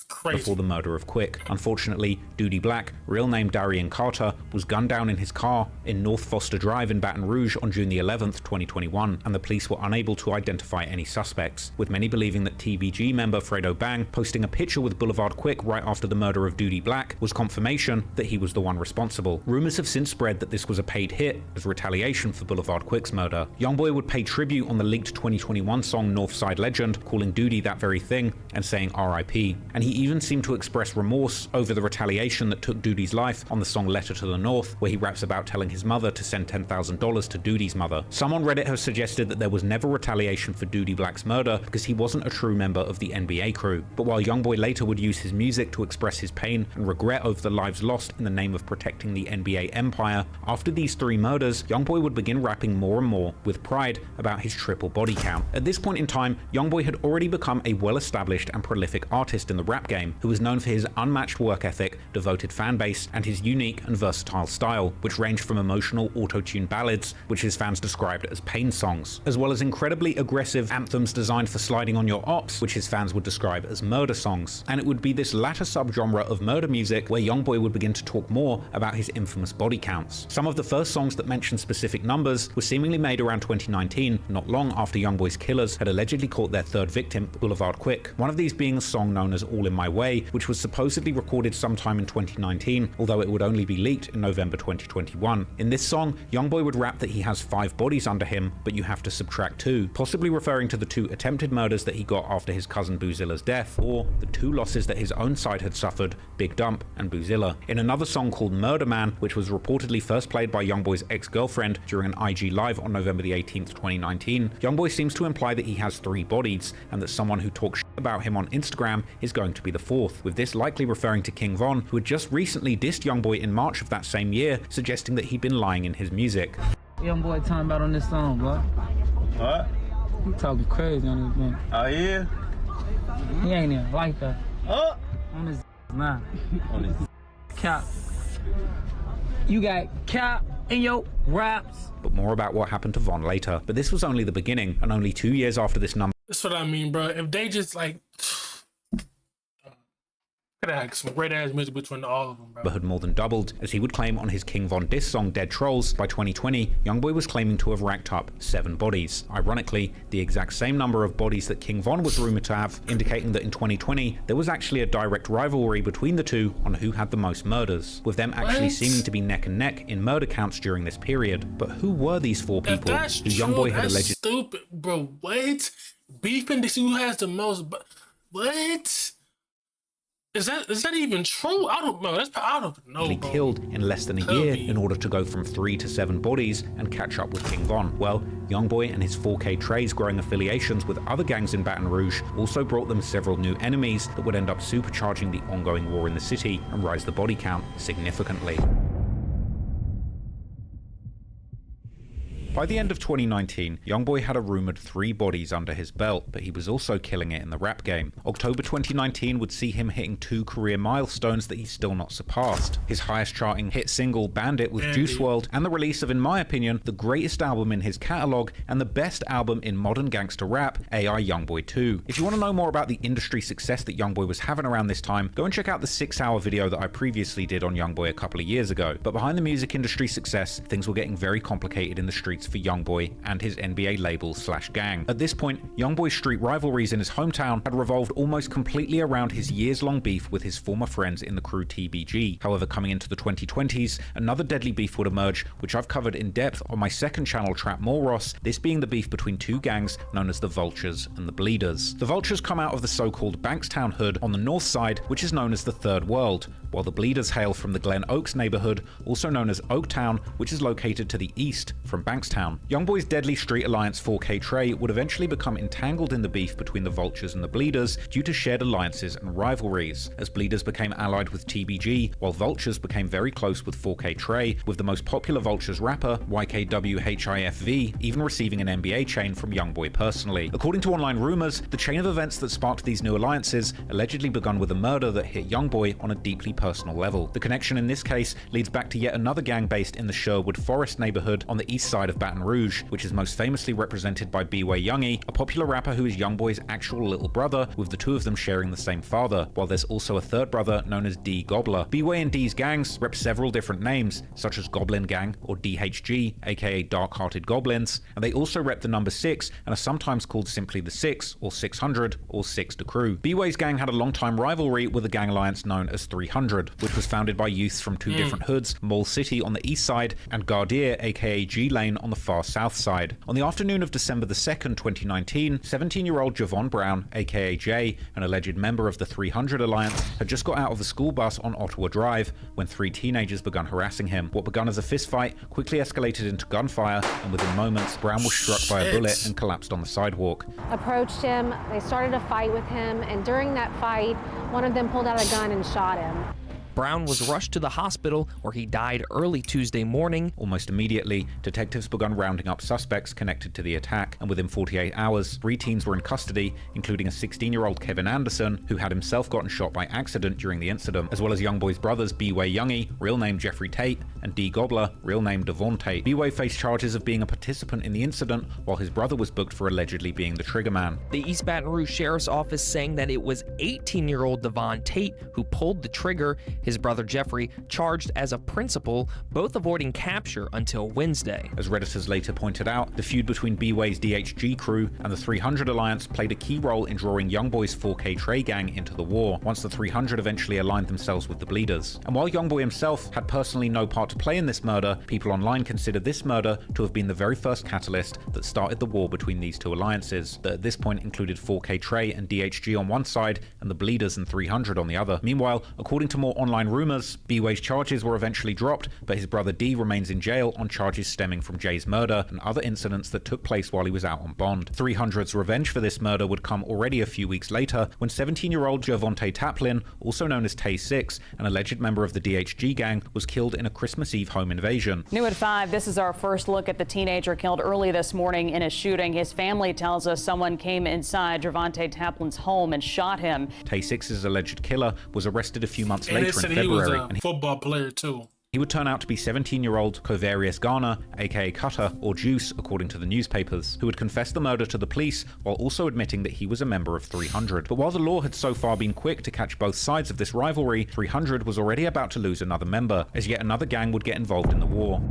crazy. Before the murder of Quick. Unfortunately, Duty Black, real name Darian Carter, was gunned down in his car in North Foster Drive in Baton Rouge on June the 11th, 2021, and the police were unable to identify any suspects, with many believing that TBG member Fredo Bang posting a picture with Boulevard Quick right after the murder of Duty Black was confirmation that he was the one responsible. Rumors have since spread that this was a paid hit as retaliation for Boulevard Quick's murder. YoungBoy would pay tribute on the leaked 2021 song Northside Legend, calling Duty that very thing and saying RIP, and he even seemed to express remorse over the retaliation that took Duty's life on the song Letter to the North, where he raps about telling his mother to send $10,000 to Duty's mother. Some on Reddit have suggested that there was never retaliation for Duty Black's murder because he wasn't a true member of the NBA crew. But while YoungBoy later would use his music to express his pain and regret over the lives lost in the name of protecting the NBA empire, after these 3 murders, YoungBoy would begin rapping more and more with pride about his triple body count. At this point in time, YoungBoy had already become a well-established and prolific artist in the rap game, who was known for his unmatched work ethic, devoted fan base, and his unique and versatile style, which ranged from emotional auto-tune ballads, which his fans described as pain songs, as well as incredibly aggressive anthems designed for sliding on your ops, which his fans would describe as murder songs. And it would be this latter subgenre of murder music where YoungBoy would begin to talk more about his infamous body counts. Some of the first songs that mentioned specific numbers were seemingly made around 2019, not long after YoungBoy's killers had allegedly caught their 3rd victim, Boulevard Quick, one of these being a song known as All in My My Way, which was supposedly recorded sometime in 2019, although it would only be leaked in November 2021. In this song, YoungBoy would rap that he has 5 bodies under him, but you have to subtract 2, possibly referring to the 2 attempted murders that he got after his cousin Boozilla's death, or the 2 losses that his own side had suffered, Big Dump and Boozilla. In another song called Murder Man, which was reportedly first played by YoungBoy's ex-girlfriend during an IG Live on November the 18th, 2019, YoungBoy seems to imply that he has 3 bodies, and that someone who talks shit about him on Instagram is going to be the 4th, with this likely referring to King Von, who had just recently dissed YoungBoy in March of that same year, suggesting that he'd been lying in his music. YoungBoy talking about on this song, boy. What? He talking crazy on this man. Oh yeah? He ain't even like that. Oh! On his nah. On his cap. You got cap in your raps. But more about what happened to Von later. But this was only the beginning, and only 2 years after this number. That's what I mean, bro. If they just like could have had some great ass music between all of them, bro. Had more than doubled, as he would claim on his King Von diss song Dead Trolls. By 2020, YoungBoy was claiming to have racked up 7 bodies. Ironically, the exact same number of bodies that King Von was rumored to have, indicating that in 2020 there was actually a direct rivalry between the two on who had the most murders, with them actually seeming to be neck and neck in murder counts during this period. But who were these 4 people who YoungBoy had alleged? Stupid, bro. What? Beefing to see who has the most. What? Is that even true? I don't know. I don't know, bro. Killed in less than a year in order to go from 3 to 7 bodies and catch up with King Von. Well, YoungBoy and his 4K Trey's growing affiliations with other gangs in Baton Rouge also brought them several new enemies that would end up supercharging the ongoing war in the city and rise the body count significantly. By the end of 2019, YoungBoy had a rumored 3 bodies under his belt, but he was also killing it in the rap game. October 2019 would see him hitting 2 career milestones that he's still not surpassed. His highest charting hit single, Bandit, with Juice WRLD, and the release of, in my opinion, the greatest album in his catalog and the best album in modern gangster rap, AI YoungBoy 2. If you want to know more about the industry success that YoungBoy was having around this time, go and check out the 6-hour video that I previously did on YoungBoy a couple of years ago. But behind the music industry success, things were getting very complicated in the streets for YoungBoy and his NBA label/gang. At this point, YoungBoy's street rivalries in his hometown had revolved almost completely around his years-long beef with his former friends in the crew TBG. However, coming into the 2020s, another deadly beef would emerge, which I've covered in depth on my second channel, Trap More Ross, this being the beef between 2 gangs known as the Vultures and the Bleeders. The Vultures come out of the so-called Bankstown hood on the north side, which is known as the Third World, while the Bleeders hail from the Glen Oaks neighborhood, also known as Oaktown, which is located to the east from Bankstown. YoungBoy's deadly street alliance 4K Trey would eventually become entangled in the beef between the Vultures and the Bleeders due to shared alliances and rivalries, as Bleeders became allied with TBG, while Vultures became very close with 4K Trey, with the most popular Vultures rapper, YKWHIFV, even receiving an NBA chain from YoungBoy personally. According to online rumors, the chain of events that sparked these new alliances allegedly begun with a murder that hit YoungBoy on a deeply personal level. The connection in this case leads back to yet another gang based in the Sherwood Forest neighborhood on the east side of Baton Rouge, which is most famously represented by B-Way Youngie, a popular rapper who is YoungBoy's actual little brother, with the 2 of them sharing the same father, while there's also a third brother known as D Gobbler. B-Way and D's gangs rep several different names, such as Goblin Gang or DHG, aka Dark-Hearted Goblins, and they also rep the number 6 and are sometimes called simply the 6 or 600 or 6 to Crew. B-Way's gang had a long-time rivalry with a gang alliance known as 300, which was founded by youths from 2 different hoods, Mall City on the east side and Gardier, aka G-Lane, on the far south side. On the afternoon of December the 2nd, 2019, 17-year-old Javon Brown, aka Jay, an alleged member of the 300 Alliance, had just got out of the school bus on Ottawa Drive when 3 teenagers began harassing him. What began as a fistfight quickly escalated into gunfire, and within moments, Brown was struck by a bullet and collapsed on the sidewalk. Approached him, they started a fight with him, and during that fight, one of them pulled out a gun and shot him. Brown was rushed to the hospital where he died early Tuesday morning. Almost immediately, detectives began rounding up suspects connected to the attack, and within 48 hours, 3 teens were in custody, including a 16-year-old Kevin Anderson, who had himself gotten shot by accident during the incident, as well as YoungBoy's brothers B-Way Youngie, real name Jeffrey Tate, and D Gobbler, real name Devon Tate. B-Way faced charges of being a participant in the incident, while his brother was booked for allegedly being the triggerman. The East Baton Rouge Sheriff's Office saying that it was 18-year-old Devon Tate who pulled the trigger, His brother Jeffrey charged as a principal, both avoiding capture until Wednesday. As Redditors later pointed out, the feud between B-Way's DHG crew and the 300 Alliance played a key role in drawing YoungBoy's 4K Trey gang into the war, once the 300 eventually aligned themselves with the Bleeders. And while YoungBoy himself had personally no part to play in this murder, people online consider this murder to have been the very first catalyst that started the war between these two alliances, that at this point included 4K Trey and DHG on one side and the Bleeders and 300 on the other. Meanwhile, according to more online rumors, B-Way's charges were eventually dropped, but his brother D remains in jail on charges stemming from Jay's murder and other incidents that took place while he was out on bond. 300's revenge for this murder would come already a few weeks later when 17-year-old Gervonta Taplin, also known as Tay 6, an alleged member of the DHG gang, was killed in a Christmas Eve home invasion. New at 5, this is our first look at the teenager killed early this morning in a shooting. His family tells us someone came inside Gervonta Taplin's home and shot him. Tay 6's alleged killer was arrested a few months later in February. He was a football player too. He would turn out to be 17-year-old Covarius Garner, aka Cutter, or Juice, according to the newspapers, who had confessed the murder to the police while also admitting that he was a member of 300. But while the law had so far been quick to catch both sides of this rivalry, 300 was already about to lose another member, as yet another gang would get involved in the war.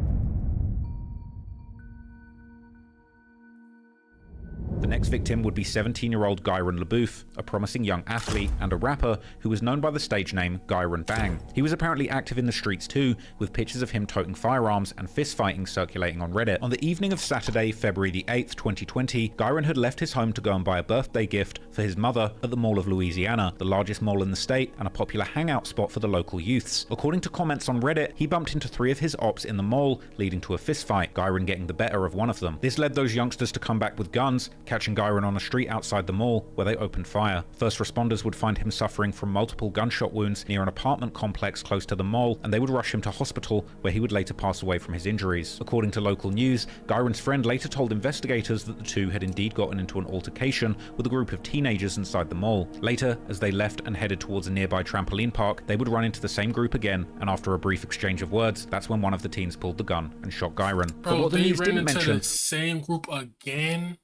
The next victim would be 17-year-old Gyron LaBouffe, a promising young athlete and a rapper who was known by the stage name Gyron Bang. He was apparently active in the streets too, with pictures of him toting firearms and fist-fighting circulating on Reddit. On the evening of Saturday, February the 8th, 2020, Gyron had left his home to go and buy a birthday gift for his mother at the Mall of Louisiana, the largest mall in the state and a popular hangout spot for the local youths. According to comments on Reddit, he bumped into 3 of his ops in the mall, leading to a fistfight, Gyron getting the better of one of them. This led those youngsters to come back with guns, catching Gyron on a street outside the mall, where they opened fire. First responders would find him suffering from multiple gunshot wounds near an apartment complex close to the mall, and they would rush him to hospital, where he would later pass away from his injuries. According to local news, Gyron's friend later told investigators that the two had indeed gotten into an altercation with a group of teenagers inside the mall. Later, as they left and headed towards a nearby trampoline park, they would run into the same group again, and after a brief exchange of words, that's when one of the teens pulled the gun and shot Gyron. Bro, but what the news didn't mention the same group again.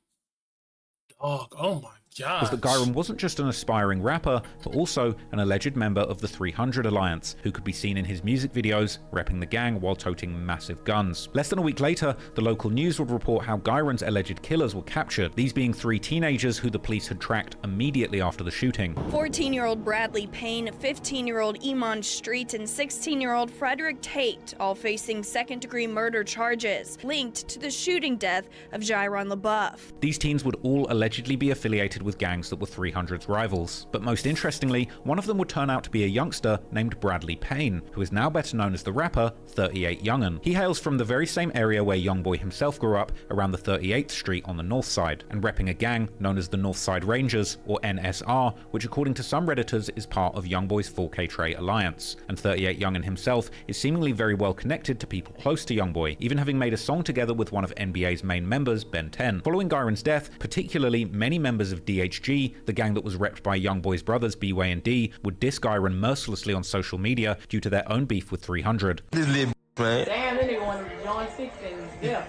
Dog, oh my god. Was that Gyron wasn't just an aspiring rapper, but also an alleged member of the 300 Alliance, who could be seen in his music videos, repping the gang while toting massive guns. Less than a week later, the local news would report how Gyron's alleged killers were captured, these being 3 teenagers who the police had tracked immediately after the shooting. 14-year-old Bradley Payne, 15-year-old Iman Street, and 16-year-old Frederick Tate, all facing second-degree murder charges, linked to the shooting death of Gyron LaBouffe. These teens would all allegedly be affiliated with gangs that were 300's rivals. But most interestingly, one of them would turn out to be a youngster named Bradley Payne, who is now better known as the rapper 38 Young'un. He hails from the very same area where YoungBoy himself grew up, around the 38th Street on the north side, and repping a gang known as the Northside Rangers, or NSR, which according to some Redditors is part of YoungBoy's 4K Trey Alliance. And 38 Young'un himself is seemingly very well connected to people close to YoungBoy, even having made a song together with one of NBA's main members, Ben 10. Following Gyron's death, particularly many members of DHG, the gang that was repped by YoungBoy's brothers B-Way and D, would diss Gyron mercilessly on social media due to their own beef with 300. This little man. Damn, that nigga wanted to join 6 and yeah.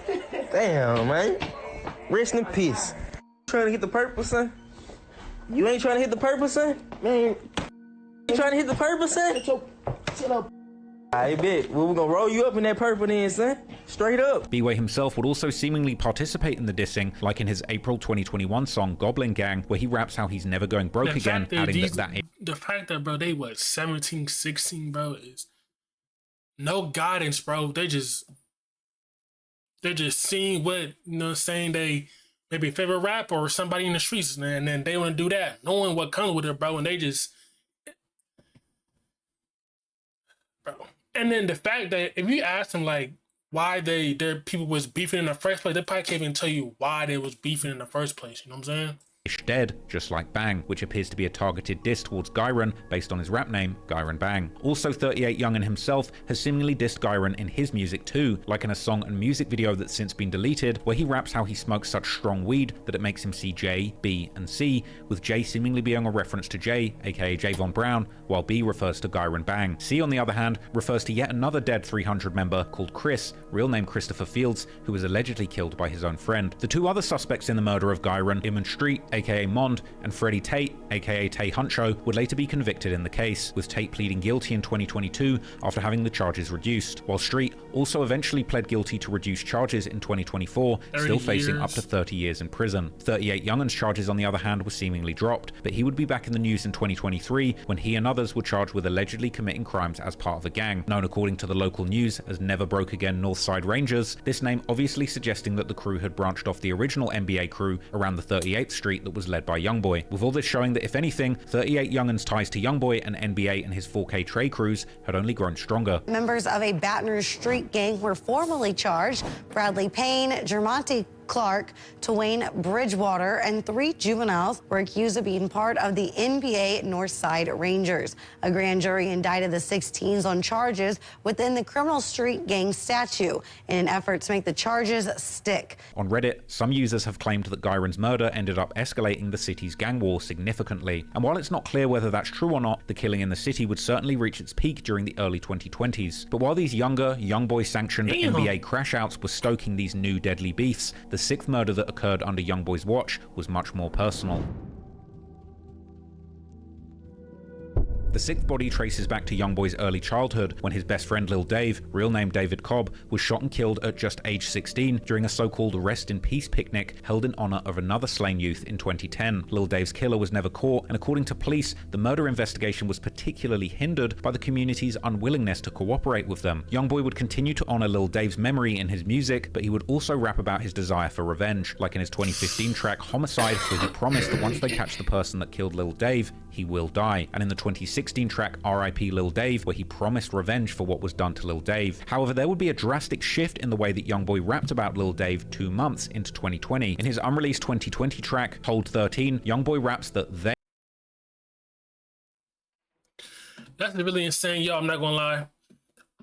Damn, man. Rest in peace. Trying to hit the purple, son? You ain't trying to hit the purple, son? Man, you trying to hit the purple, son? Shut up. I bet. Well, we're gonna roll you up in that purple then, son. Straight up. B-Way himself would also seemingly participate in the dissing, like in his April 2021 song Goblin Gang, where he raps how he's never going broke again, adding the fact that, bro, they was 17, 16, bro, is no guidance, bro. They just seeing what, you know, saying they maybe favorite rapper or somebody in the streets, and then they want to do that, knowing what comes with it, bro, and they just, bro. And then the fact that if you ask them like why their people was beefing in the first place, they probably can't even tell you why they was beefing in the first place. You know what I'm saying? Dead, just like Bang, which appears to be a targeted diss towards Gyron based on his rap name, Gyron Bang. Also, 38 Young'un himself has seemingly dissed Gyron in his music too, like in a song and music video that's since been deleted, where he raps how he smokes such strong weed that it makes him see J, B, and C, with J seemingly being a reference to J, aka Javon Brown, while B refers to Gyron Bang. C, on the other hand, refers to yet another dead 300 member called Chris, real name Christopher Fields, who was allegedly killed by his own friend. The 2 other suspects in the murder of Gyron, Iman Street, aka Mond, and Freddie Tate, aka Tay Huncho, would later be convicted in the case, with Tate pleading guilty in 2022 after having the charges reduced, while Street also eventually pled guilty to reduced charges in 2024, still facing up to 30 years in prison. 38 Youngen's charges, on the other hand, were seemingly dropped, but he would be back in the news in 2023 when he and others were charged with allegedly committing crimes as part of a gang, known according to the local news as Never Broke Again Northside Rangers, this name obviously suggesting that the crew had branched off the original NBA crew around the 38th Street that was led by YoungBoy, with all this showing that if anything, 38 Youngen's ties to YoungBoy and NBA and his 4K Trey crews had only grown stronger. Members of a Baton Rouge street gang were formally charged. Bradley Payne, Jermonte Clark, Twain Bridgewater, and 3 juveniles were accused of being part of the NBA Northside Rangers. A grand jury indicted the 6 teens on charges within the criminal street gang statute in an effort to make the charges stick. On Reddit, some users have claimed that Gyron's murder ended up escalating the city's gang war significantly. And while it's not clear whether that's true or not, the killing in the city would certainly reach its peak during the early 2020s. But while these younger, YoungBoy-sanctioned NBA crash-outs were stoking these new deadly beefs, the 6th murder that occurred under YoungBoy's watch was much more personal. The 6th body traces back to YoungBoy's early childhood when his best friend Lil Dave, real name David Cobb, was shot and killed at just age 16 during a so-called Rest in Peace picnic held in honor of another slain youth in 2010. Lil Dave's killer was never caught, and according to police, the murder investigation was particularly hindered by the community's unwillingness to cooperate with them. YoungBoy would continue to honor Lil Dave's memory in his music, but he would also rap about his desire for revenge, like in his 2015 track Homicide, where he promised that once they catch the person that killed Lil Dave, he will die, and in the 2016 track R.I.P. Lil Dave, where he promised revenge for what was done to Lil Dave. However, there would be a drastic shift in the way that YoungBoy rapped about Lil Dave 2 months into 2020. In his unreleased 2020 track, Hold 13, YoungBoy raps that they... That's really insane, y'all. I'm not gonna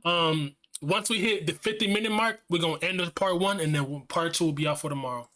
lie. Once we hit the 50-minute mark, we're gonna end with part 1, and then part 2 will be out for tomorrow.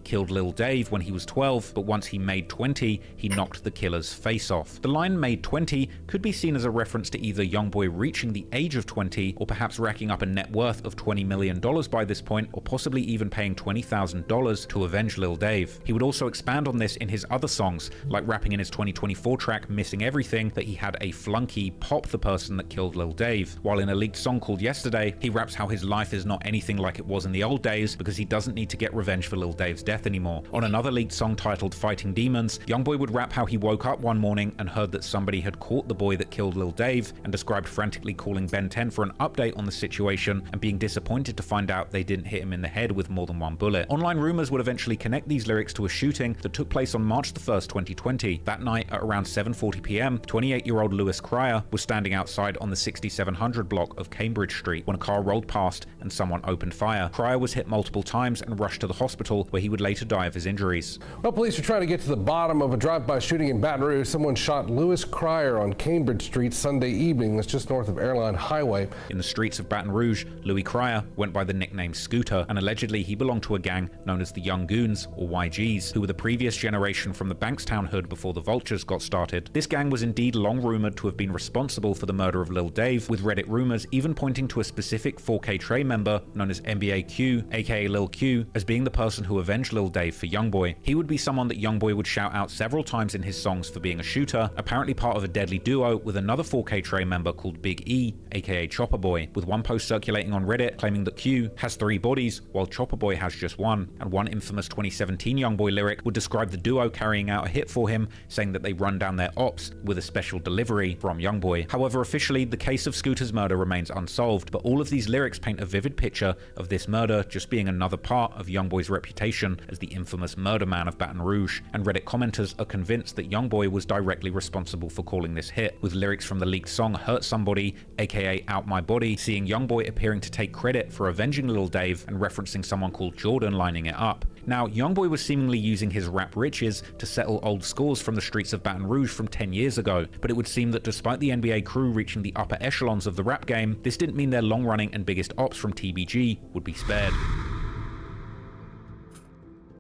Killed Lil Dave when he was 12, but once he made 20, he knocked the killer's face off. The line made 20 could be seen as a reference to either YoungBoy reaching the age of 20, or perhaps racking up a net worth of $20 million by this point, or possibly even paying $20,000 to avenge Lil Dave. He would also expand on this in his other songs, like rapping in his 2024 track Missing Everything that he had a flunky pop the person that killed Lil Dave, while in a leaked song called Yesterday, he raps how his life is not anything like it was in the old days because he doesn't need to get revenge for Lil Dave's death anymore. On another leaked song titled Fighting Demons, YoungBoy would rap how he woke up one morning and heard that somebody had caught the boy that killed Lil Dave, and described frantically calling Ben 10 for an update on the situation and being disappointed to find out they didn't hit him in the head with more than 1 bullet. Online rumors would eventually connect these lyrics to a shooting that took place on March 1st, 2020. That night at around 7:40 p.m, 28-year-old Lewis Cryer was standing outside on the 6700 block of Cambridge Street when a car rolled past and someone opened fire. Cryer was hit multiple times and rushed to the hospital, where he would later die of his injuries. Well, police are trying to get to the bottom of a drive-by shooting in Baton Rouge. Someone shot Lewis Cryer on Cambridge Street Sunday evening. That's just north of Airline Highway. In the streets of Baton Rouge, Louis Cryer went by the nickname Scooter, and allegedly he belonged to a gang known as the Young Goons, or YGs, who were the previous generation from the Bankstown hood before the Vultures got started. This gang was indeed long rumored to have been responsible for the murder of Lil Dave, with Reddit rumors even pointing to a specific 4K Trey member known as NBA Q, aka Lil Q, as being the person who avenged Lil Dave for YoungBoy. He would be someone that YoungBoy would shout out several times in his songs for being a shooter, apparently part of a deadly duo with another 4K Trey member called Big E, aka Chopper Boy, with one post circulating on Reddit claiming that Q has 3 bodies while Chopper Boy has just 1, and one infamous 2017 YoungBoy lyric would describe the duo carrying out a hit for him, saying that they run down their ops with a special delivery from YoungBoy. However, officially, the case of Scooter's murder remains unsolved, but all of these lyrics paint a vivid picture of this murder just being another part of YoungBoy's reputation as the infamous murder man of Baton Rouge, and Reddit commenters are convinced that YoungBoy was directly responsible for calling this hit, with lyrics from the leaked song Hurt Somebody, aka Out My Body, seeing YoungBoy appearing to take credit for avenging Lil Dave and referencing someone called Jordan lining it up. Now, YoungBoy was seemingly using his rap riches to settle old scores from the streets of Baton Rouge from 10 years ago, but it would seem that despite the NBA crew reaching the upper echelons of the rap game, this didn't mean their long-running and biggest ops from TBG would be spared.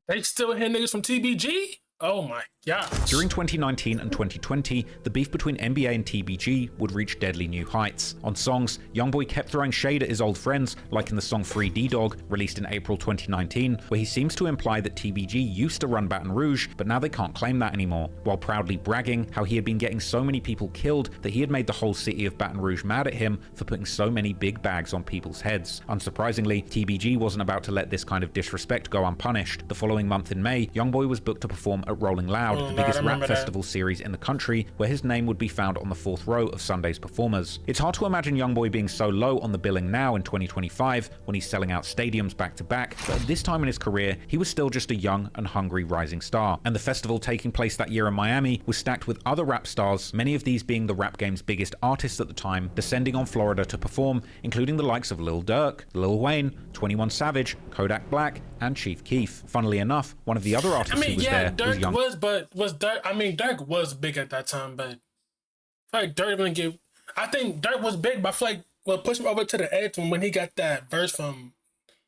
They still hit niggas from TBG? Oh my god. During 2019 and 2020, the beef between NBA and TBG would reach deadly new heights. On songs, YoungBoy kept throwing shade at his old friends, like in the song Free D-Dog, released in April 2019, where he seems to imply that TBG used to run Baton Rouge, but now they can't claim that anymore, while proudly bragging how he had been getting so many people killed that he had made the whole city of Baton Rouge mad at him for putting so many big bags on people's heads. Unsurprisingly, TBG wasn't about to let this kind of disrespect go unpunished. The following month in May, YoungBoy was booked to perform at Rolling Loud, the biggest rap festival series in the country, where his name would be found on the 4th row of Sunday's performers. It's hard to imagine YoungBoy being so low on the billing now in 2025, when he's selling out stadiums back to back, but at this time in his career, he was still just a young and hungry rising star. And the festival taking place that year in Miami was stacked with other rap stars, many of these being the rap game's biggest artists at the time, descending on Florida to perform, including the likes of Lil Durk, Lil Wayne, 21 Savage, Kodak Black, and Chief Keef. Funnily enough, one of the other artists who was there was young. Dirk was big at that time, but I feel like Dirk didn't give. I think Dirk was big, but I feel like what pushed him over to the edge when he got that verse from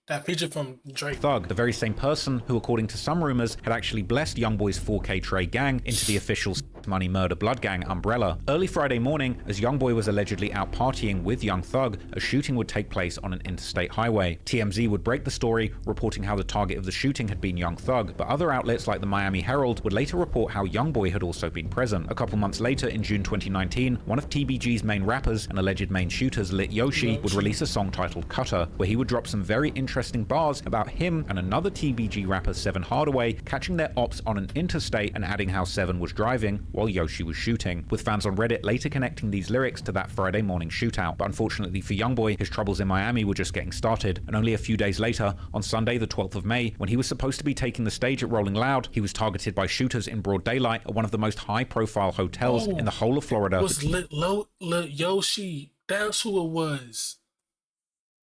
that feature from Drake. Thug, the very same person who, according to some rumors, had actually blessed YoungBoy's 4K Trey gang into the official Money Murder Blood Gang umbrella. Early Friday morning, as YoungBoy was allegedly out partying with Young Thug, a shooting would take place on an interstate highway. TMZ would break the story, reporting how the target of the shooting had been Young Thug, but other outlets like the Miami Herald would later report how YoungBoy had also been present. A couple months later, in June 2019, one of TBG's main rappers and alleged main shooters, Lit Yoshi, would release a song titled Cutter, where he would drop some very interesting bars about him and another TBG rapper, Seven Hardaway, catching their ops on an interstate and adding how Seven was driving while Yoshi was shooting, with fans on Reddit later connecting these lyrics to that Friday morning shootout. But unfortunately for YoungBoy, his troubles in Miami were just getting started, and only a few days later, on Sunday the 12th of May, when he was supposed to be taking the stage at Rolling Loud, he was targeted by shooters in broad daylight at one of the most high-profile hotels in the whole of Florida. Was Lit Yoshi? That's who it was.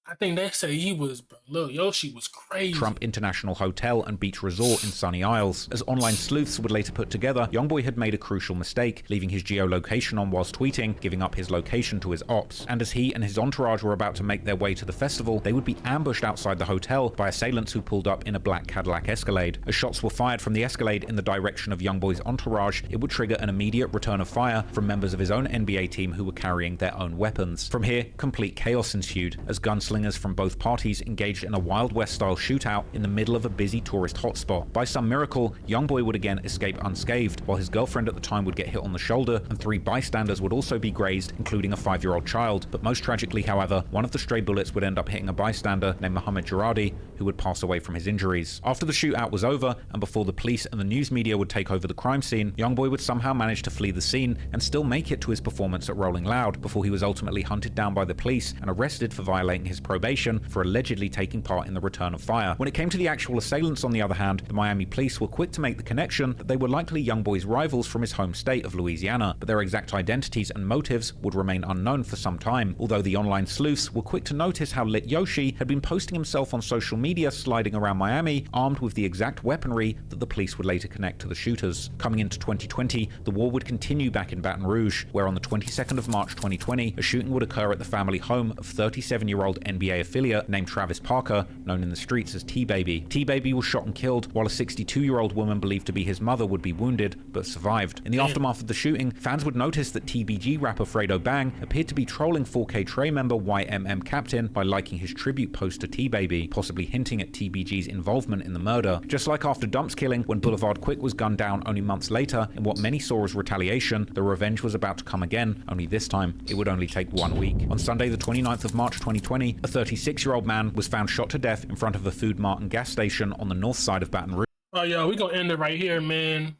I think they say he was, bro. Lil Yoshi was crazy. Trump International Hotel and Beach Resort in Sunny Isles. As online sleuths would later put together, YoungBoy had made a crucial mistake, leaving his geolocation on whilst tweeting, giving up his location to his ops. And as he and his entourage were about to make their way to the festival, they would be ambushed outside the hotel by assailants who pulled up in a black Cadillac Escalade. As shots were fired from the Escalade in the direction of YoungBoy's entourage, it would trigger an immediate return of fire from members of his own NBA team who were carrying their own weapons. From here, complete chaos ensued, as gunslingers from both parties engaged in a Wild West-style shootout in the middle of a busy tourist hotspot. By some miracle, YoungBoy would again escape unscathed, while his girlfriend at the time would get hit on the shoulder, and 3 bystanders would also be grazed, including a 5-year-old child. But most tragically, however, one of the stray bullets would end up hitting a bystander named Mohammed Jaradi, who would pass away from his injuries. After the shootout was over, and before the police and the news media would take over the crime scene, YoungBoy would somehow manage to flee the scene and still make it to his performance at Rolling Loud, before he was ultimately hunted down by the police and arrested for violating his probation for allegedly taking part in the return of fire. When it came to the actual assailants, on the other hand, the Miami police were quick to make the connection that they were likely YoungBoy's rivals from his home state of Louisiana, but their exact identities and motives would remain unknown for some time, although the online sleuths were quick to notice how Lit Yoshi had been posting himself on social media sliding around Miami, armed with the exact weaponry that the police would later connect to the shooters. Coming into 2020, the war would continue back in Baton Rouge, where on the 22nd of March 2020, a shooting would occur at the family home of 37-year-old NBA affiliate named Travis Parker, known in the streets as T-Baby. T-Baby was shot and killed, while a 62-year-old woman believed to be his mother would be wounded, but survived. In the aftermath of the shooting, fans would notice that TBG rapper Fredo Bang appeared to be trolling 4K Trey member YMM Captain by liking his tribute post to T-Baby, possibly hinting at TBG's involvement in the murder. Just like after Dump's killing, when Boulevard Quick was gunned down only months later, in what many saw as retaliation, the revenge was about to come again, only this time, it would only take 1 week. On Sunday the 29th of March 2020, a 36-year-old man was found shot to death in front of a Food Mart and gas station on the north side of Baton Rouge. Oh, yo, we gonna end it right here, man.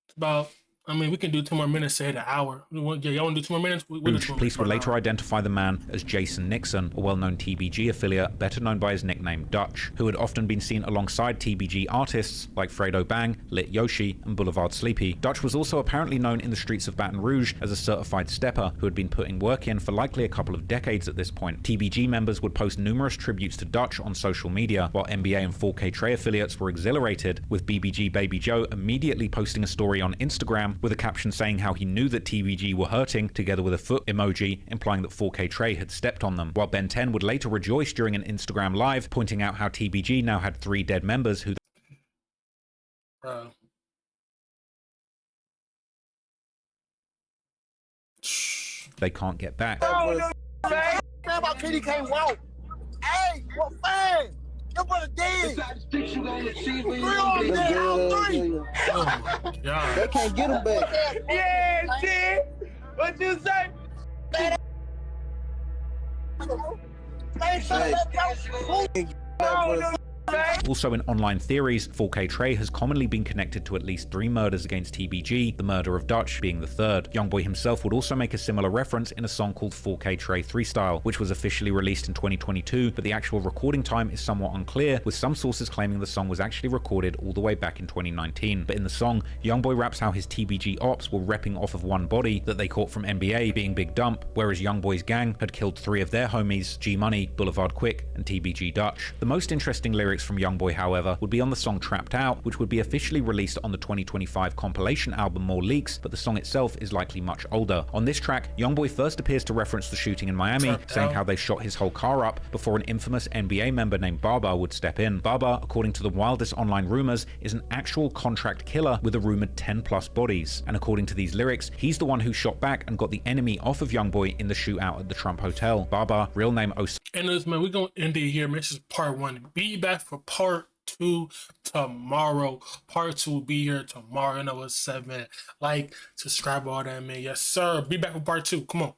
It's about, we can do 2 more minutes, say an hour. Y'all want to do 2 more minutes? Police would later identify the man as Jason Nixon, a well-known TBG affiliate, better known by his nickname Dutch, who had often been seen alongside TBG artists like Fredo Bang, Lit Yoshi, and Boulevard Sleepy. Dutch was also apparently known in the streets of Baton Rouge as a certified stepper who had been putting work in for likely a couple of decades at this point. TBG members would post numerous tributes to Dutch on social media, while NBA and 4K Trey affiliates were exhilarated, with BBG Baby Joe immediately posting a story on Instagram with a caption saying how he knew that TBG were hurting, together with a foot emoji implying that 4K Trey had stepped on them, while Ben 10 would later rejoice during an Instagram live, pointing out how TBG now had 3 dead members who they can't get back. Man, my kitty can't walk. Hey, what fan? Your brother dead. Three on dead, I'm three. Oh my God. They can't get him back. Yeah, shit. What you say? Also in online theories, 4K Trey has commonly been connected to at least 3 murders against TBG, the murder of Dutch being the third. YoungBoy himself would also make a similar reference in a song called 4K Trey 3-Style, which was officially released in 2022, but the actual recording time is somewhat unclear, with some sources claiming the song was actually recorded all the way back in 2019. But in the song, YoungBoy raps how his TBG ops were repping off of one body that they caught from NBA being Big Dump, whereas YoungBoy's gang had killed 3 of their homies, G Money, Boulevard Quick, and TBG Dutch. The most interesting lyrics from YoungBoy, however, would be on the song Trapped Out, which would be officially released on the 2025 compilation album More Leaks, but the song itself is likely much older. On this track, YoungBoy first appears to reference the shooting in Miami, saying how they shot his whole car up before an infamous NBA member named Baba would step in. Baba, according to the wildest online rumors, is an actual contract killer with a rumored 10+ bodies. And according to these lyrics, he's the one who shot back and got the enemy off of YoungBoy in the shootout at the Trump Hotel. Baba, real name And this, man, we're gonna end it here, man. This is part 1. Be back for part 2 tomorrow. Part 2 will be here tomorrow. I know it's 7. Like, subscribe, all that, man. Yes, sir. Be back for part 2. Come on.